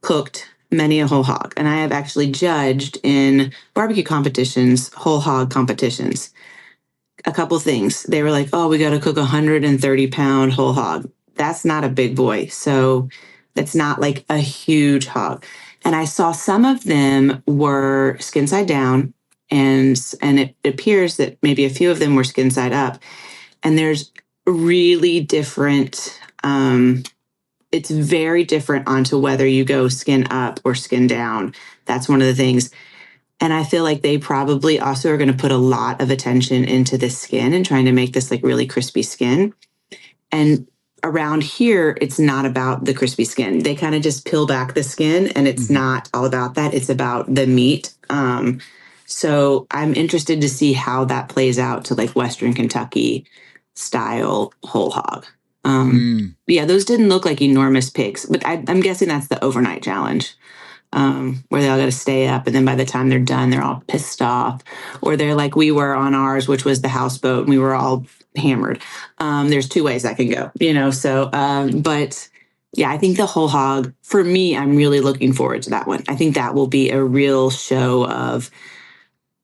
cooked many a whole hog, and I have actually judged in barbecue competitions, whole hog competitions. A couple things. They were like, oh, we got to cook 130-pound whole hog. That's not a big boy. So that's not like a huge hog. And I saw some of them were skin side down, and it appears that maybe a few of them were skin side up. And there's really different, it's very different onto whether you go skin up or skin down. That's one of the things. And I feel like they probably also are going to put a lot of attention into the skin and trying to make this like really crispy skin. And around here, it's not about the crispy skin. They kind of just peel back the skin, and it's not all about that. It's about the meat. So I'm interested to see how that plays out to like Western Kentucky style whole hog. Yeah, those didn't look like enormous pigs, but I'm guessing that's the overnight challenge. where they all got to stay up, and then by the time they're done, they're all pissed off, or they're like we were on ours, which was the houseboat, and we were all hammered. There's two ways that can go, So, but yeah, I think the whole hog for me, I'm really looking forward to that one. I think that will be a real show of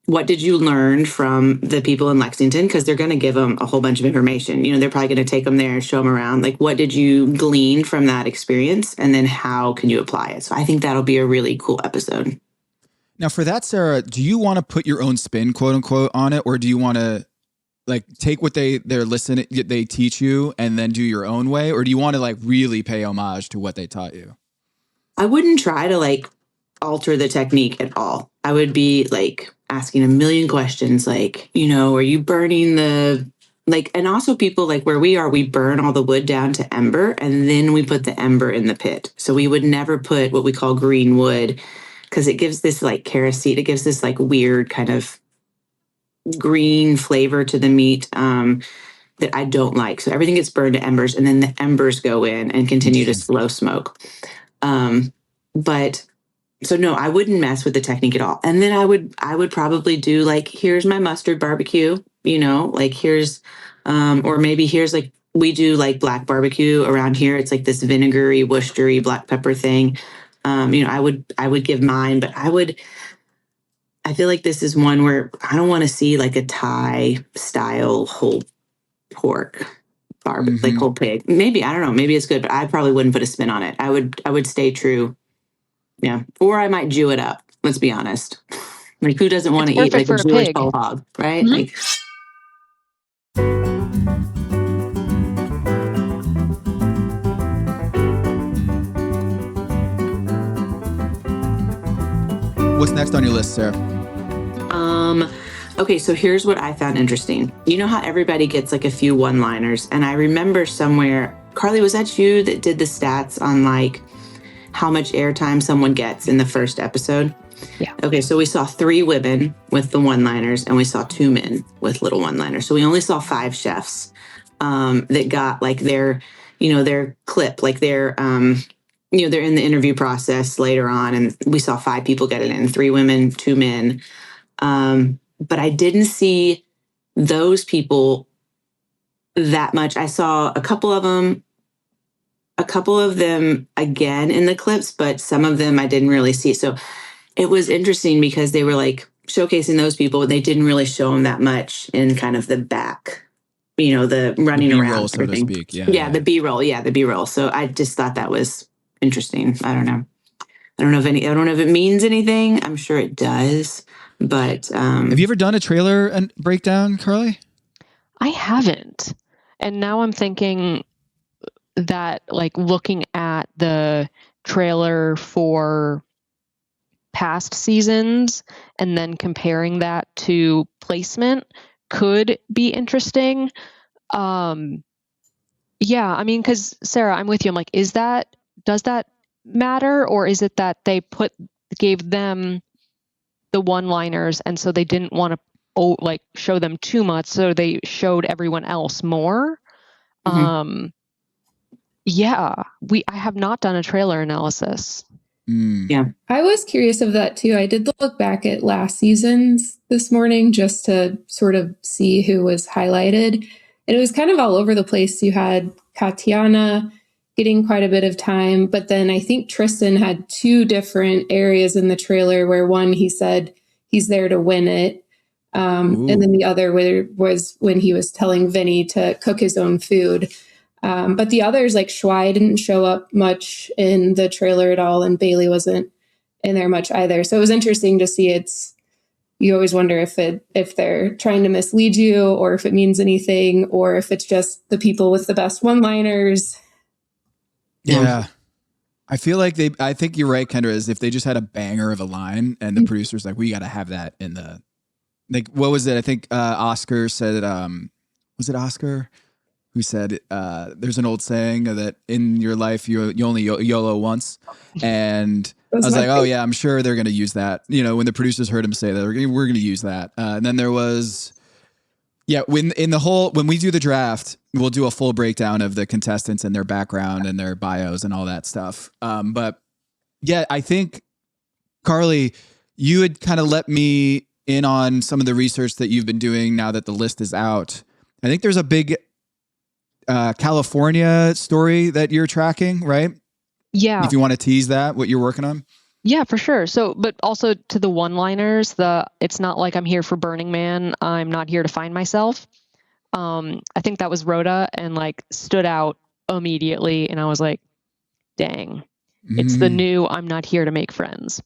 what did you learn from the people in Lexington? Because they're going to give them a whole bunch of information. They're probably going to take them there and show them around. Like, what did you glean from that experience? And then how can you apply it? So I think that'll be a really cool episode. Now for that, Sarah, do you want to put your own spin, quote unquote, on it? Or do you want to like take what they teach you and then do your own way? Or do you want to like really pay homage to what they taught you? I wouldn't try to like alter the technique at all. I would be like asking a million questions, like, are you burning the, like, and also people like where we burn all the wood down to ember and then we put the ember in the pit. So we would never put what we call green wood because it gives this like kerosene, it gives this like weird kind of green flavor to the meat that I don't like. So everything gets burned to embers and then the embers go in and continue to slow smoke. But so no, I wouldn't mess with the technique at all. And then I would probably do like, here's my mustard barbecue, like here's, or maybe here's like, we do like black barbecue around here. It's like this vinegary, Worcestery black pepper thing. I would give mine, but I feel like this is one where I don't want to see like a Thai style whole pork barbecue, like whole pig. Maybe, I don't know, maybe it's good, but I probably wouldn't put a spin on it. I would stay true. Yeah. Or I might Jew it up. Let's be honest. Like who doesn't want to eat like a Jewish whole hog, right? Like What's next on your list, Sarah? Okay, so here's what I found interesting. You know how everybody gets like a few one-liners, and I remember somewhere, Carly, was that you that did the stats on like how much airtime someone gets in the first episode? Yeah. Okay, so we saw 3 women with the one-liners, and we saw 2 men with little one-liners. So we only saw 5 chefs that got like their clip, like their they're in the interview process later on, and we saw 5 people get it in, 3 women, 2 men. But I didn't see those people that much. I saw a couple of them again in the clips, but some of them I didn't really see. So it was interesting because they were like showcasing those people, but they didn't really show them that much in kind of the back, the running the around. B-roll, so to speak. Yeah, the B-roll. Yeah, the B-roll. So I just thought that was interesting. I don't know if it means anything. I'm sure it does. But have you ever done a trailer and breakdown, Carly? I haven't. And now I'm thinking that like looking at the trailer for past seasons and then comparing that to placement could be interesting. Yeah, I mean, because Sarah, I'm with you. I'm like, does that matter, or is it that they gave them the one-liners and so they didn't want to show them too much, so they showed everyone else more? Yeah, I have not done a trailer analysis. Yeah, I was curious of that too. I did look back at last season's this morning just to sort of see who was highlighted. And it was kind of all over the place. You had Katiana getting quite a bit of time, but then I think Tristan had 2 different areas in the trailer where one, he said he's there to win it. And then the other was when he was telling Vinny to cook his own food. But the others, like Schwei didn't show up much in the trailer at all, and Bailey wasn't in there much either. So it was interesting to see. You always wonder if they're trying to mislead you, or if it means anything, or if it's just the people with the best one-liners. Yeah. I feel like I think you're right, Kendra, is if they just had a banger of a line and the producer's like, we got to have that in the, like, what was it? I think Oscar said, was it Oscar who said, there's an old saying that in your life, you only YOLO once. And I was like, oh yeah, I'm sure they're going to use that. When the producers heard him say that, we're going to use that. And then there was, when we do the draft, we'll do a full breakdown of the contestants and their background and their bios and all that stuff. But yeah, I think Carly, you had kind of let me in on some of the research that you've been doing now that the list is out. I think there's a big California story that you're tracking, right? Yeah. If you want to tease that, what you're working on. Yeah, for sure. So, but also to the one-liners, it's not like I'm here for Burning Man. I'm not here to find myself. I think that was Rhoda and like stood out immediately. And I was like, dang, it's the new, I'm not here to make friends.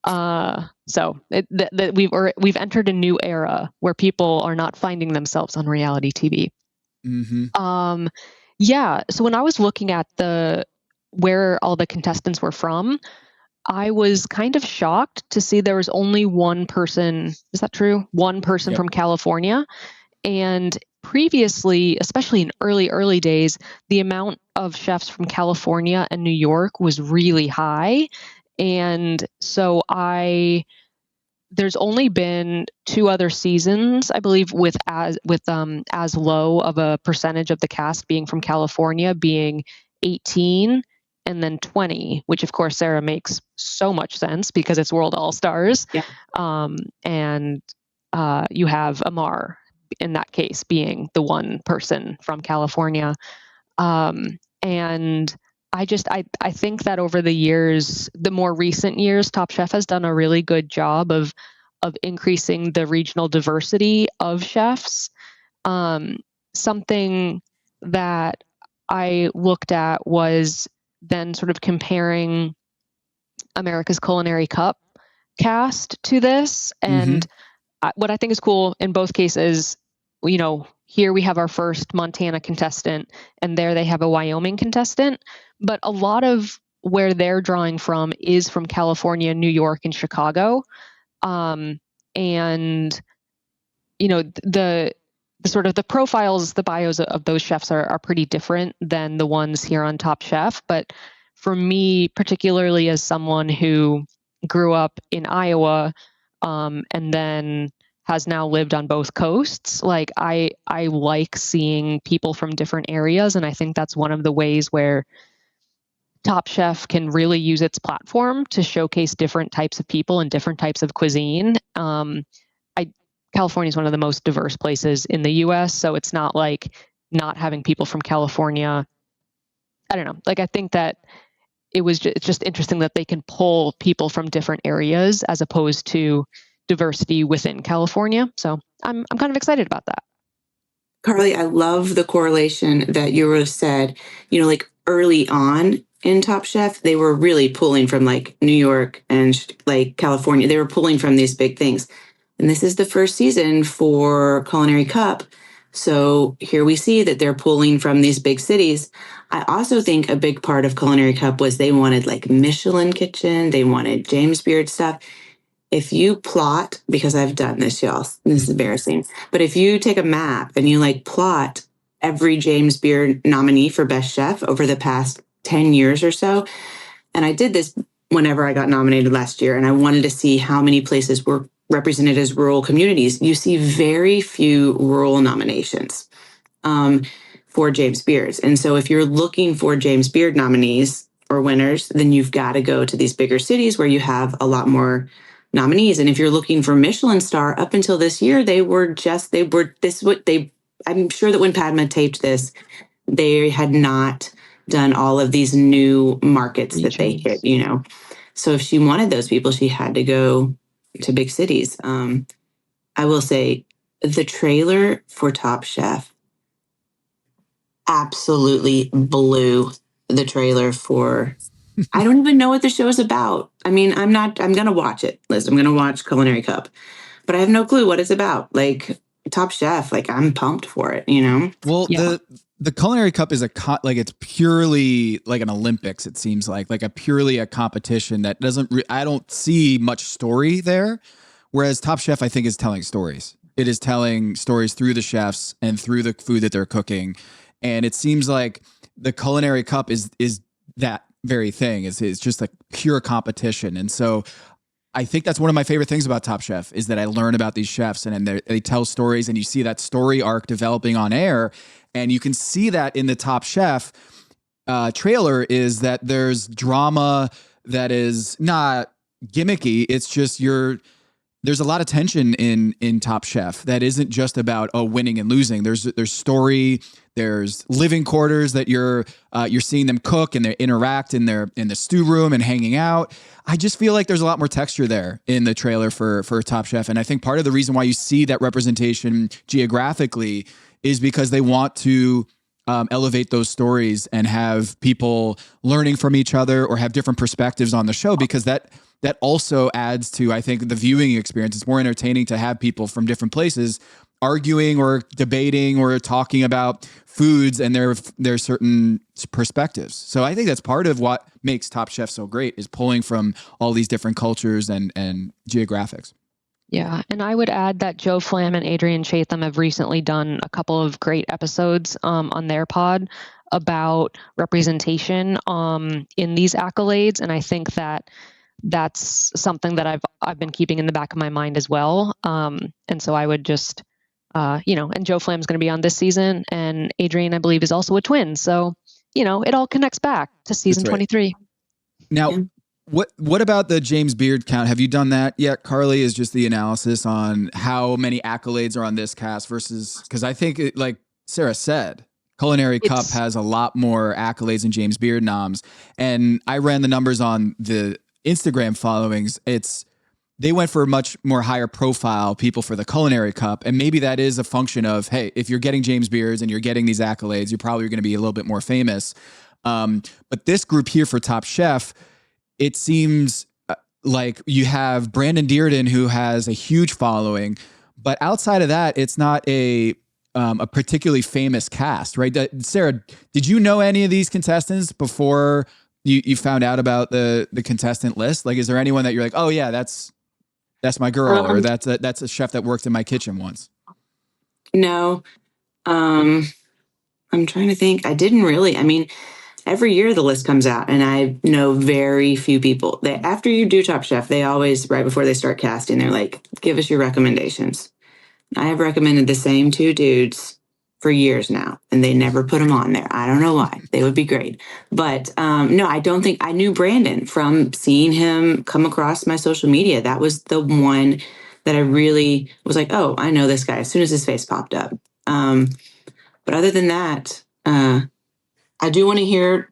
So we've entered a new era where people are not finding themselves on reality TV. Yeah. So when I was looking at where all the contestants were from, I was kind of shocked to see there was only one person. Is that true? One person from California. And previously, especially in early days, the amount of chefs from California and New York was really high. And so there's only been 2 other seasons, I believe, with as low of a percentage of the cast being from California, being 18 and then 20, which of course, Sarah, makes so much sense because it's World All Stars. Yeah. And you have Amar in that case being the one person from California. And I think that over the years, the more recent years, Top Chef has done a really good job of increasing the regional diversity of chefs. Something that I looked at was then sort of comparing America's Culinary Cup cast to this. And what I think is cool in both cases, here we have our first Montana contestant and there they have a Wyoming contestant, but a lot of where they're drawing from is from California, New York, and Chicago. And, the sort of the profiles, the bios of those chefs are pretty different than the ones here on Top Chef. But for me, particularly as someone who grew up in Iowa, and then has now lived on both coasts, like I like seeing people from different areas. And I think that's one of the ways where Top Chef can really use its platform to showcase different types of people and different types of cuisine. California is one of the most diverse places in the US. So it's not like not having people from California. I don't know. Like, I think that it's just interesting that they can pull people from different areas as opposed to diversity within California. So I'm kind of excited about that. Carly, I love the correlation that you said, like early on in Top Chef, they were really pulling from like New York and like California. They were pulling from these big things. And this is the first season for Culinary Cup. So here we see that they're pulling from these big cities. I also think a big part of Culinary Cup was they wanted like Michelin Kitchen. They wanted James Beard stuff. If you plot, because I've done this, y'all, this is embarrassing, but if you take a map and you like plot every James Beard nominee for Best Chef over the past 10 years or so, and I did this whenever I got nominated last year, and I wanted to see how many places were represented as rural communities, you see very few rural nominations for James Beards. And so if you're looking for James Beard nominees or winners, then you've got to go to these bigger cities where you have a lot more nominees. And if you're looking for Michelin star, up until this year, I'm sure that when Padma taped this, they had not done all of these new markets that they hit, So if she wanted those people, she had to go to big cities. I will say the trailer for Top Chef absolutely blew the trailer for, I don't even know what the show is about. I mean, I'm going to watch it, Liz. I'm going to watch Culinary Cup, but I have no clue what it's about. Like Top Chef, like I'm pumped for it, Well, the Culinary Cup is it's purely like an Olympics. It seems like purely a competition that I don't see much story there. Whereas Top Chef, I think, is telling stories. It is telling stories through the chefs and through the food that they're cooking. And it seems like the Culinary Cup is that very thing. It's just like pure competition. And so I think that's one of my favorite things about Top Chef is that I learn about these chefs and they tell stories, and you see that story arc developing on air. And you can see that in the Top Chef trailer is that there's drama that is not gimmicky. It's just there's a lot of tension in Top Chef that isn't just about winning and losing. There's story, there's living quarters that you're seeing them cook and they interact in the stew room and hanging out. I just feel like there's a lot more texture there in the trailer for Top Chef, and I think part of the reason why you see that representation geographically is because they want to elevate those stories and have people learning from each other or have different perspectives on the show, because that also adds to, I think, the viewing experience. It's more entertaining to have people from different places arguing or debating or talking about foods and their certain perspectives. So I think that's part of what makes Top Chef so great, is pulling from all these different cultures and geographics. Yeah, and I would add that Joe Flam and Adrian Chatham have recently done a couple of great episodes on their pod about representation in these accolades, and I think that that's something that I've been keeping in the back of my mind as well. And so I would just, and Joe Flam's going to be on this season, and Adrian, I believe, is also a twin. So, it all connects back to season 23. Now, what about the James Beard count? Have you done that yet, Carly? Is just the analysis on how many accolades are on this cast versus, because I think, like Sarah said, Culinary Cup has a lot more accolades than James Beard noms. And I ran the numbers on the Instagram followings. They went for much more higher profile people for the Culinary Cup. And maybe that is a function of, hey, if you're getting James Beards and you're getting these accolades, you're probably going to be a little bit more famous. But this group here for Top Chef, it seems like you have Brandon Dearden, who has a huge following, but outside of that, it's not a particularly famous cast, right? Sarah, did you know any of these contestants before you found out about the contestant list? Like, is there anyone that you're like, oh yeah, that's my girl, or that's a chef that worked in my kitchen once? No. I'm trying to think. I didn't really. I mean, every year the list comes out and I know very few people. After you do Top Chef, they always, right before they start casting, they're like, give us your recommendations. I have recommended the same two dudes for years now, and they never put them on there. I don't know why. They would be great. But no, I don't think I knew Brandon from seeing him come across my social media. That was the one that I really was like, oh, I know this guy as soon as his face popped up. But other than that, I do want to hear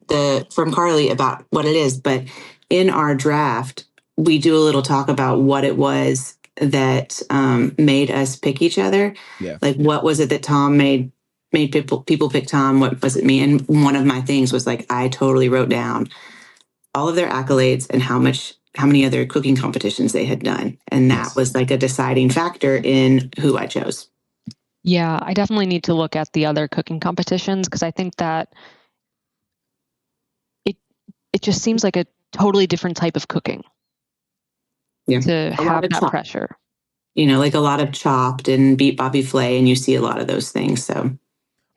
from Carly about what it is. But in our draft, we do a little talk about what it was that made us pick each other. Yeah. Like, what was it that Tom made people pick Tom? What was it me? And one of my things was like, I totally wrote down all of their accolades and how many other cooking competitions they had done. And that was like a deciding factor in who I chose. Yeah, I definitely need to look at the other cooking competitions, because I think that it just seems like a totally different type of cooking. Yeah. To have that pressure. Like a lot of chopped and beat Bobby Flay, and you see a lot of those things. So,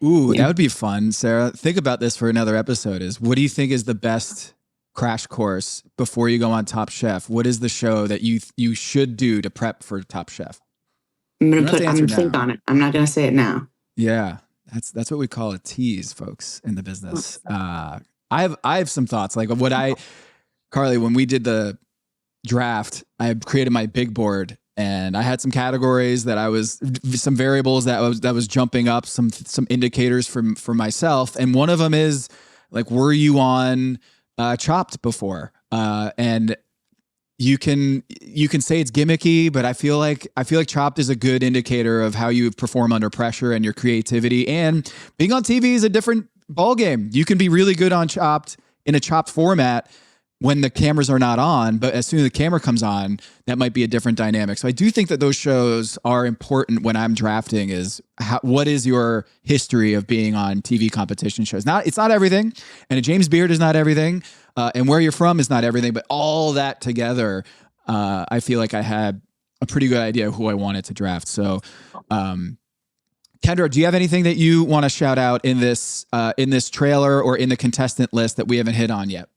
that would be fun, Sarah. Think about this for another episode. What do you think is the best crash course before you go on Top Chef? What is the show that you should do to prep for Top Chef? I'm going to think on it. I'm not going to say it now. Yeah, that's what we call a tease, folks, in the business. I have some thoughts. Like Carly, when we did the draft, I created my big board, and I had some categories that some variables that was jumping up, some indicators for myself. And one of them is like, were you on Chopped before? And you can say it's gimmicky, but I feel like Chopped is a good indicator of how you perform under pressure and your creativity. And being on TV is a different ballgame. You can be really good on Chopped in a Chopped format when the cameras are not on, but as soon as the camera comes on, that might be a different dynamic. So I do think that those shows are important when I'm drafting. What is your history of being on TV competition shows? It's not everything, and a James Beard is not everything, and where you're from is not everything, but all that together, I feel like I had a pretty good idea of who I wanted to draft. So, Kendra, do you have anything that you want to shout out in this trailer or in the contestant list that we haven't hit on yet?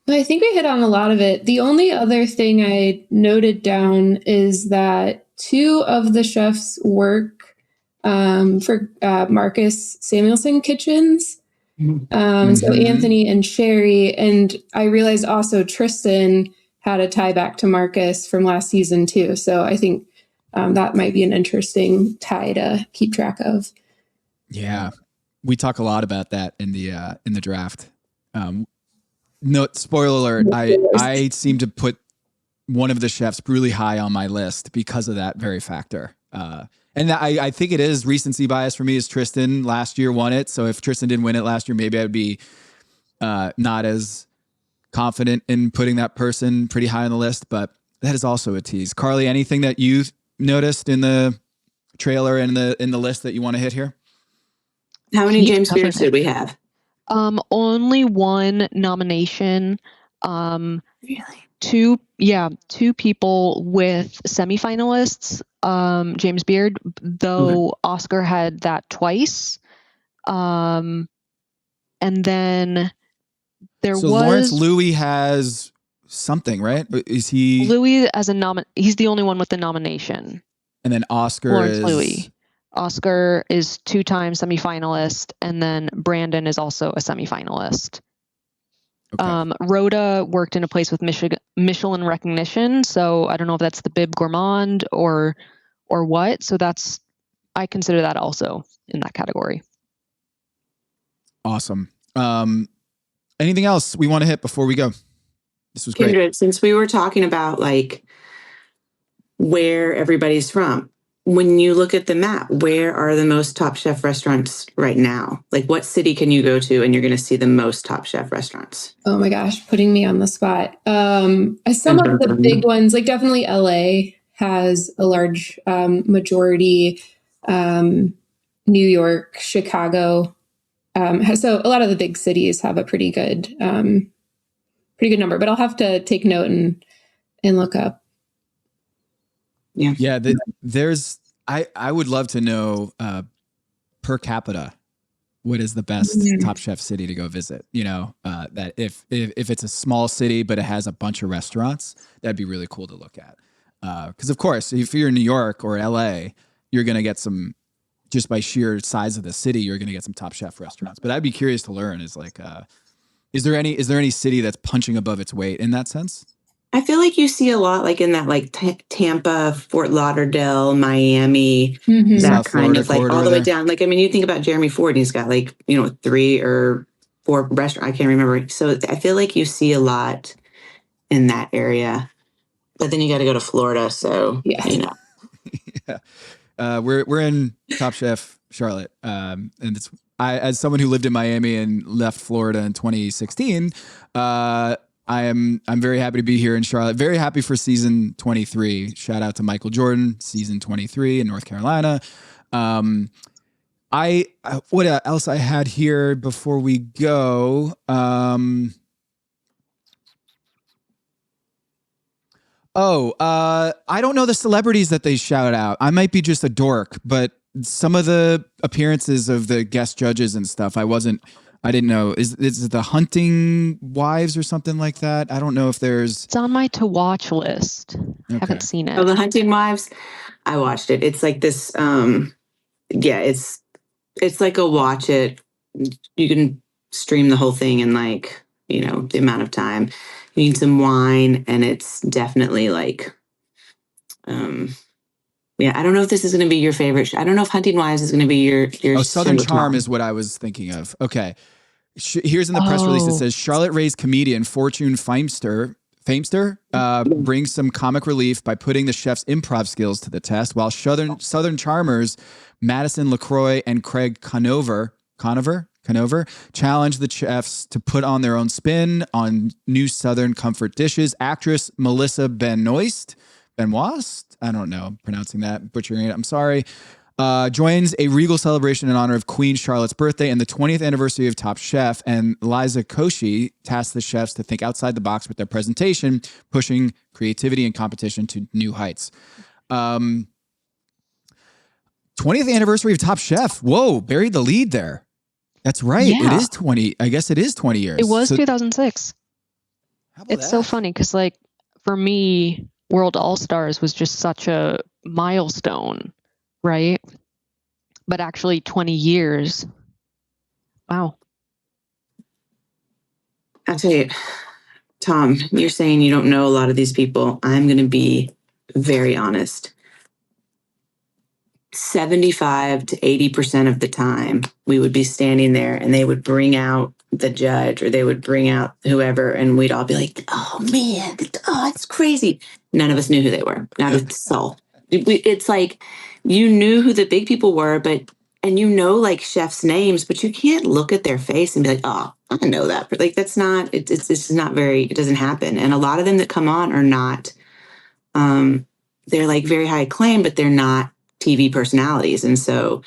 I think we hit on a lot of it. The only other thing I noted down is that two of the chefs work for Marcus Samuelson Kitchens. So Anthony and Sherry. And I realized also Tristan had a tie back to Marcus from last season too. So I think that might be an interesting tie to keep track of. Yeah, we talk a lot about that in the draft. No, spoiler alert. I seem to put one of the chefs really high on my list because of that very factor. And I think it is recency bias for me, is Tristan last year won it. So if Tristan didn't win it last year, maybe I'd be not as confident in putting that person pretty high on the list. But that is also a tease. Carly, anything that you noticed in the trailer and in the list that you want to hit here? How many James Beards did we have? Only one nomination. Really? Two people with semifinalists. James Beard, though Oscar had that twice. And then there was Lawrence Louis has something, right? Is he Louis as a he's the only one with the nomination. And then Oscar Lawrence is Louis. Oscar is 2-time semifinalist, and then Brandon is also a semifinalist. okay. Rhoda worked in a place with Michelin recognition, so I don't know if that's the Bib Gourmand or what. So I consider that also in that category. Awesome. Anything else we want to hit before we go? This was great. Kendra, since we were talking about like where everybody's from, when you look at the map, where are the most Top Chef restaurants right now? Like what city can you go to and you're going to see the most Top Chef restaurants? Oh my gosh, putting me on the spot. Some of the big ones, like definitely LA has a large majority. New York, Chicago. So a lot of the big cities have a pretty good number, but I'll have to take note and look up. Yeah. There's I would love to know per capita what is the best Top Chef city to go visit. You know, that if it's a small city but it has a bunch of restaurants, that'd be really cool to look at. Because of course, if you're in New York or LA, you're gonna get some, just by sheer size of the city, you're gonna get some Top Chef restaurants. But I'd be curious to learn is there any city that's punching above its weight in that sense? I feel like you see a lot like in that like Tampa, Fort Lauderdale, Miami, that South kind Florida of like all the way corridor down. Like, I mean, you think about Jeremy Ford and he's got like, 3 or 4 restaurants. I can't remember. So I feel like you see a lot in that area, but then you got to go to Florida. So, Yeah. Yeah. We're in Top Chef Charlotte. And it's, as someone who lived in Miami and left Florida in 2016, I'm very happy to be here in Charlotte. Very happy for season 23. Shout out to Michael Jordan, season 23 in North Carolina. What else I had here before we go? I don't know the celebrities that they shout out. I might be just a dork, but some of the appearances of the guest judges and stuff, I didn't know. Is it the Hunting Wives or something like that? I don't know if there's... It's on my to watch list. Okay. Haven't seen it. Oh, the Hunting Wives. I watched it. It's like this. It's like a watch it. You can stream the whole thing in like, the amount of time. You need some wine, and it's definitely like, I don't know if this is going to be your favorite. I don't know if Hunting Wives is going to be your Southern Charm is what I was thinking of. Okay. Here's in the press release. It says Charlotte-raised comedian Fortune Famester brings some comic relief by putting the chef's improv skills to the test, while Southern Charmers Madison LaCroix and Craig Conover challenge the chefs to put on their own spin on new Southern comfort dishes. Actress Melissa Benoist, I don't know, pronouncing that, butchering it, I'm sorry, joins a regal celebration in honor of Queen Charlotte's birthday and the 20th anniversary of Top Chef, and Liza Koshy tasks the chefs to think outside the box with their presentation, pushing creativity and competition to new heights. 20th anniversary of Top Chef. Whoa, buried the lead there. That's right. Yeah. It is 20. I guess it is 20 years. It was 2006. It's that? so funny because, like, for me, World All-Stars was just such a milestone, right? But actually 20 years. Wow. I'll tell you, Tom, you're saying you don't know a lot of these people. I'm going to be very honest. 75 to 80% of the time, we would be standing there and they would bring out the judge or they would bring out whoever, and we'd all be like, oh man, oh, it's crazy. None of us knew who they were, not a soul. It's like you knew who the big people were, and you know, like chefs' names, but you can't look at their face and be like, oh, I know that. Like that's not, it's not very, it doesn't happen. And a lot of them that come on are not, they're like very high acclaim, but they're not TV personalities. And so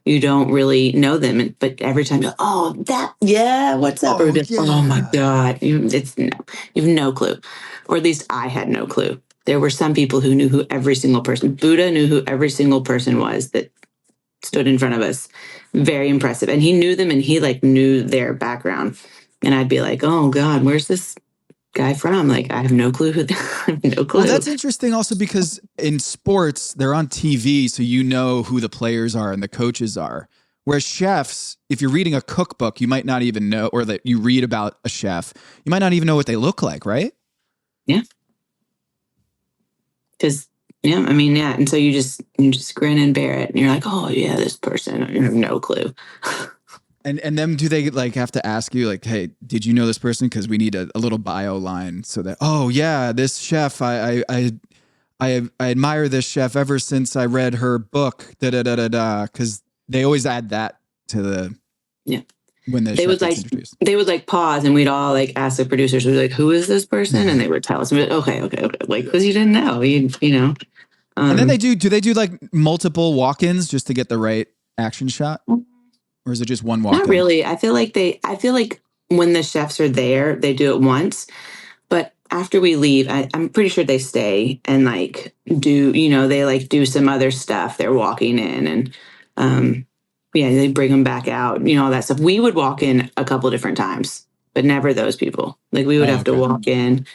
you don't really know them. But every time you're like, oh, that, yeah, what's up? Or just, oh my God, you have no clue. Or at least I had no clue. There were some people who knew who every single person, Buddha knew who every single person was that stood in front of us. Very impressive. And he knew them and he like knew their background. And I'd be like, oh God, where's this guy from? Like, I have no clue I have no clue. Well, that's interesting also because in sports, they're on TV, so you know who the players are and the coaches are. Whereas chefs, if you're reading a cookbook, you might not even know, or that you read about a chef, you might not even know what they look like, right? Yeah. Because, yeah, I mean, yeah. And so you just grin and bear it. And you're like, oh, yeah, this person. You have no clue. And then do they like have to ask you like, hey, did you know this person? Because we need a little bio line so that, oh yeah, this chef, I admire this chef ever since I read her book. Because they always add that to the when the they would like introduced. They would like pause and we'd all like ask the producers, we'd be like, who is this person? And they would tell us, and we'd be like, okay, like because you didn't know, you know. And then do they do like multiple walk-ins just to get the right action shot? Or is it just one walk? Not really. I feel like when the chefs are there, they do it once. But after we leave, I'm pretty sure they stay and like do, they like do some other stuff. They're walking in and they bring them back out, all that stuff. We would walk in a couple different times, but never those people. Like we would have to walk in.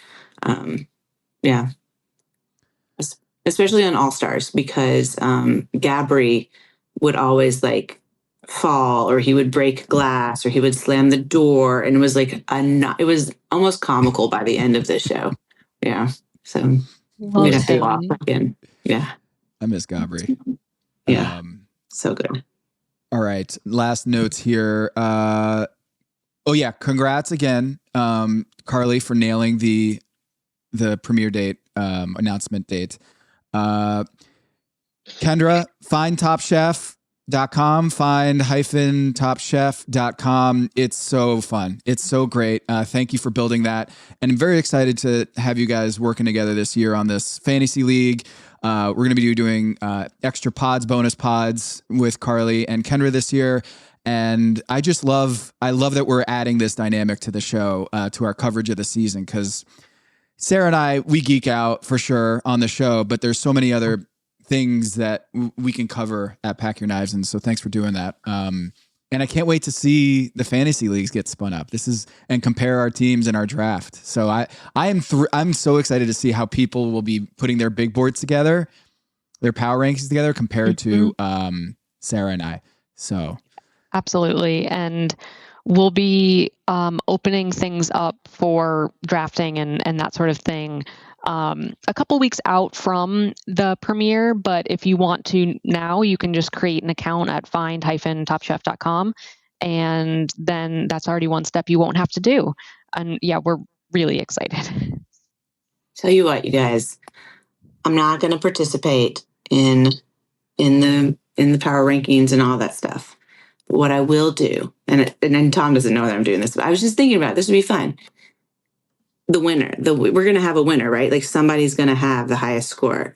Especially on All Stars because Gabri would always like fall or he would break glass or he would slam the door, and it was like it was almost comical by the end of the show. Yeah, so we'd have to walk back in. Yeah, I miss Gabri. Yeah, so good. All right, last notes here. Congrats again, Carly, for nailing the premiere date, announcement date. Kendra, find TopChef.com, find-topchef.com. It's so fun. It's so great. Thank you for building that. And I'm very excited to have you guys working together this year on this fantasy league. We're going to be doing extra pods, bonus pods with Carly and Kendra this year. And I love that we're adding this dynamic to the show, to our coverage of the season, because Sarah and I, we geek out for sure on the show, but there's so many other things that we can cover at Pack Your Knives. And so thanks for doing that. And I can't wait to see the fantasy leagues get spun up. And compare our teams in our draft. So I'm so excited to see how people will be putting their big boards together, their power rankings together compared to Sarah and I. So absolutely. And we'll be opening things up for drafting and that sort of thing a couple weeks out from the premiere. But if you want to now, you can just create an account at find-topchef.com. And then that's already one step you won't have to do. And yeah, we're really excited. Tell you what, you guys, I'm not going to participate in the power rankings and all that stuff. What I will do, and Tom doesn't know that I'm doing this, but I was just thinking about it. This would be fun. The winner, we're going to have a winner, right? Like somebody's going to have the highest score.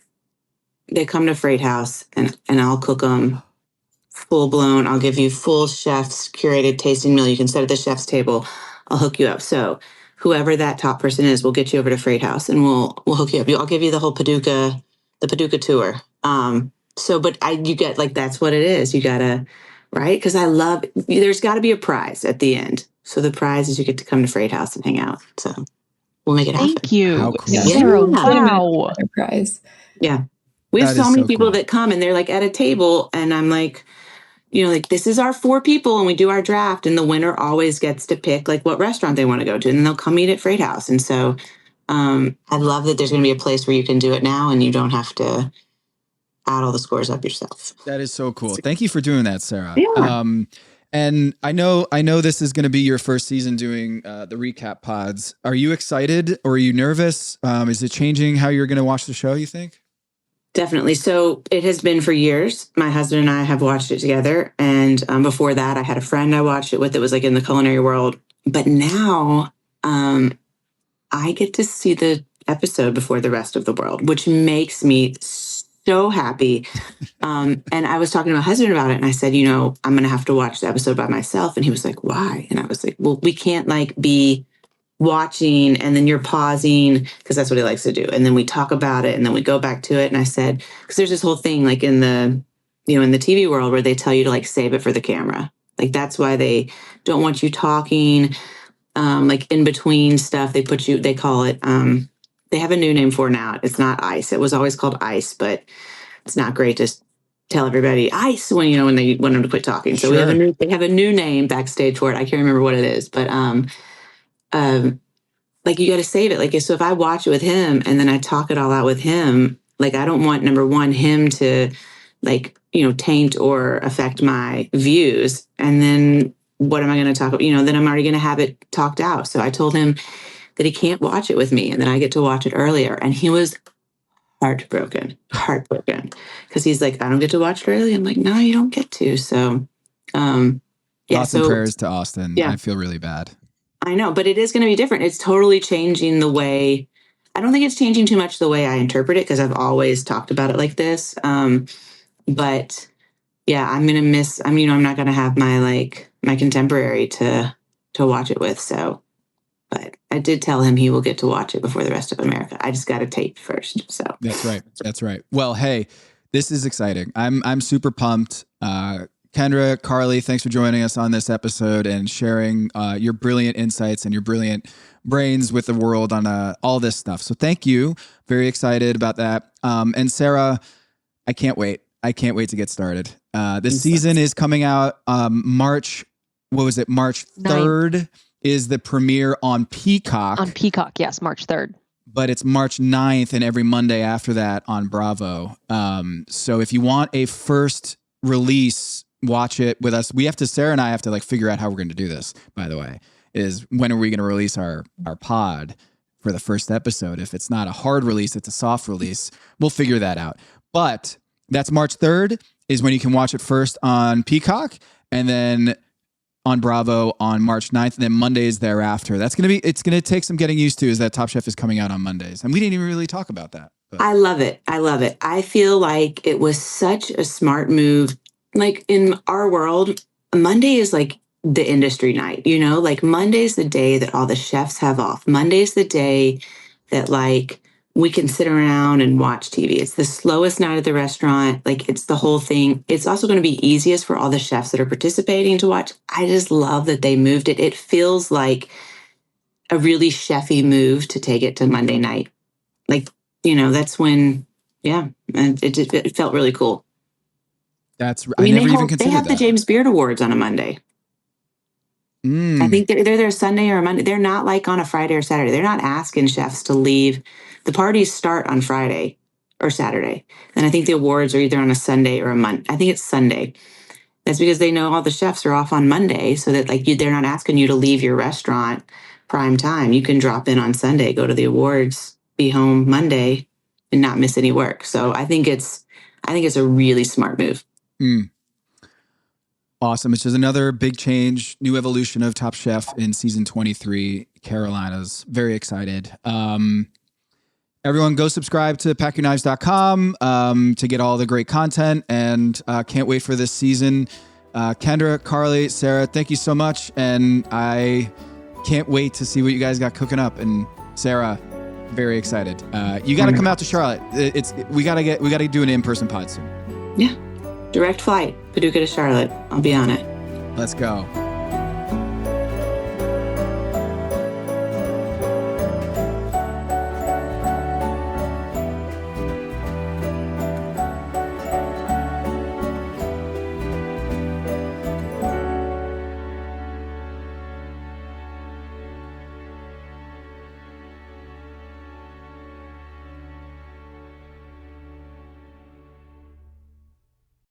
They come to Freight House and I'll cook them full blown. I'll give you full chef's curated tasting meal. You can sit at the chef's table. I'll hook you up. So whoever that top person is, we'll get you over to Freight House and we'll hook you up. I'll give you the whole Paducah tour. You get like, that's what it is. You gotta, right? Because there's got to be a prize at the end. So the prize is you get to come to Freight House and hang out. So we'll make it happen. Thank you. How cool. Sarah, wow. Prize. Yeah. We have so many people that come and they're like at a table and I'm like, like this is our 4 people and we do our draft and the winner always gets to pick like what restaurant they want to go to and then they'll come eat at Freight House. And so I love that there's going to be a place where you can do it now and you don't have to add all the scores up yourself. That is so cool. Thank you for doing that, Sara. Yeah. And I know this is going to be your first season doing the recap pods. Are you excited or are you nervous? Is it changing how you're going to watch the show, you think? Definitely. So it has been for years. My husband and I have watched it together. And before that, I had a friend I watched it with that was like in the culinary world. But now I get to see the episode before the rest of the world, which makes me so happy. And I was talking to my husband about it and I said, I'm going to have to watch the episode by myself. And he was like, why? And I was like, well, we can't like be watching and then you're pausing because that's what he likes to do. And then we talk about it and then we go back to it. And I said, because there's this whole thing like in the TV world where they tell you to like save it for the camera. Like that's why they don't want you talking like in between stuff. They call it, they have a new name for it now. It's not ice. It was always called ice, but it's not great to tell everybody ice when they want them to quit talking. So Sure. they have a new name backstage for it. I can't remember what it is, but like you got to save it. Like, so if I watch it with him and then I talk it all out with him, like, I don't want number one, him to like, taint or affect my views. And then what am I going to talk about? Then I'm already going to have it talked out. So I told him that he can't watch it with me and then I get to watch it earlier. And he was heartbroken because he's like, I don't get to watch it early. I'm like, no, you don't get to. So, Thoughts and prayers to Austin. Yeah. I feel really bad. I know, but it is going to be different. It's totally changing the way, I don't think it's changing too much the way I interpret it because I've always talked about it like this. But yeah, I'm going to miss, I'm not going to have my contemporary to watch it with. So, but I did tell him he will get to watch it before the rest of America. I just got to tape first. So That's right. Well, hey, this is exciting. I'm super pumped. Kendra, Carly, thanks for joining us on this episode and sharing your brilliant insights and your brilliant brains with the world on all this stuff. So thank you. Very excited about that. And Sara, I can't wait. to get started. This season is coming out March 3rd is the premiere on Peacock. On Peacock, yes, March 3rd. But it's March 9th and every Monday after that on Bravo. So if you want a first release, watch it with us. Sara and I have to like figure out how we're going to do this, by the way, is when are we going to release our pod for the first episode? If it's not a hard release, it's a soft release. We'll figure that out. But that's March 3rd is when you can watch it first on Peacock and then on Bravo on March 9th and then Mondays thereafter. It's going to take some getting used to is that Top Chef is coming out on Mondays. And we didn't even really talk about that. But. I love it. I feel like it was such a smart move. Like in our world, Monday is like the industry night, like Monday's the day that all the chefs have off. Monday's the day that like we can sit around and watch TV. It's the slowest night at the restaurant. Like it's the whole thing. It's also going to be easiest for all the chefs that are participating to watch. I just love that they moved it. It feels like a really chefy move to take it to Monday night. Like, that's when, and it felt really cool. I never even considered they have the James Beard Awards on a Monday. I think they're there Sunday or a Monday. They're not like on a Friday or Saturday. They're not asking chefs to leave. The parties start on Friday or Saturday. And I think the awards are either on a Sunday or a Monday. I think it's Sunday. That's because they know all the chefs are off on Monday so that they're not asking you to leave your restaurant prime time. You can drop in on Sunday, go to the awards, be home Monday and not miss any work. So I think it's a really smart move. Awesome. It's just another big change, new evolution of Top Chef in season 23, Carolinas. Very excited. Everyone go subscribe to packyourknives.com to get all the great content and can't wait for this season. Kendra, Carly, Sara, thank you so much. And I can't wait to see what you guys got cooking up. And Sara, very excited. You got to come out to Charlotte. We got to do an in-person pod soon. Yeah. Direct flight, Paducah to Charlotte. I'll be on it. Let's go.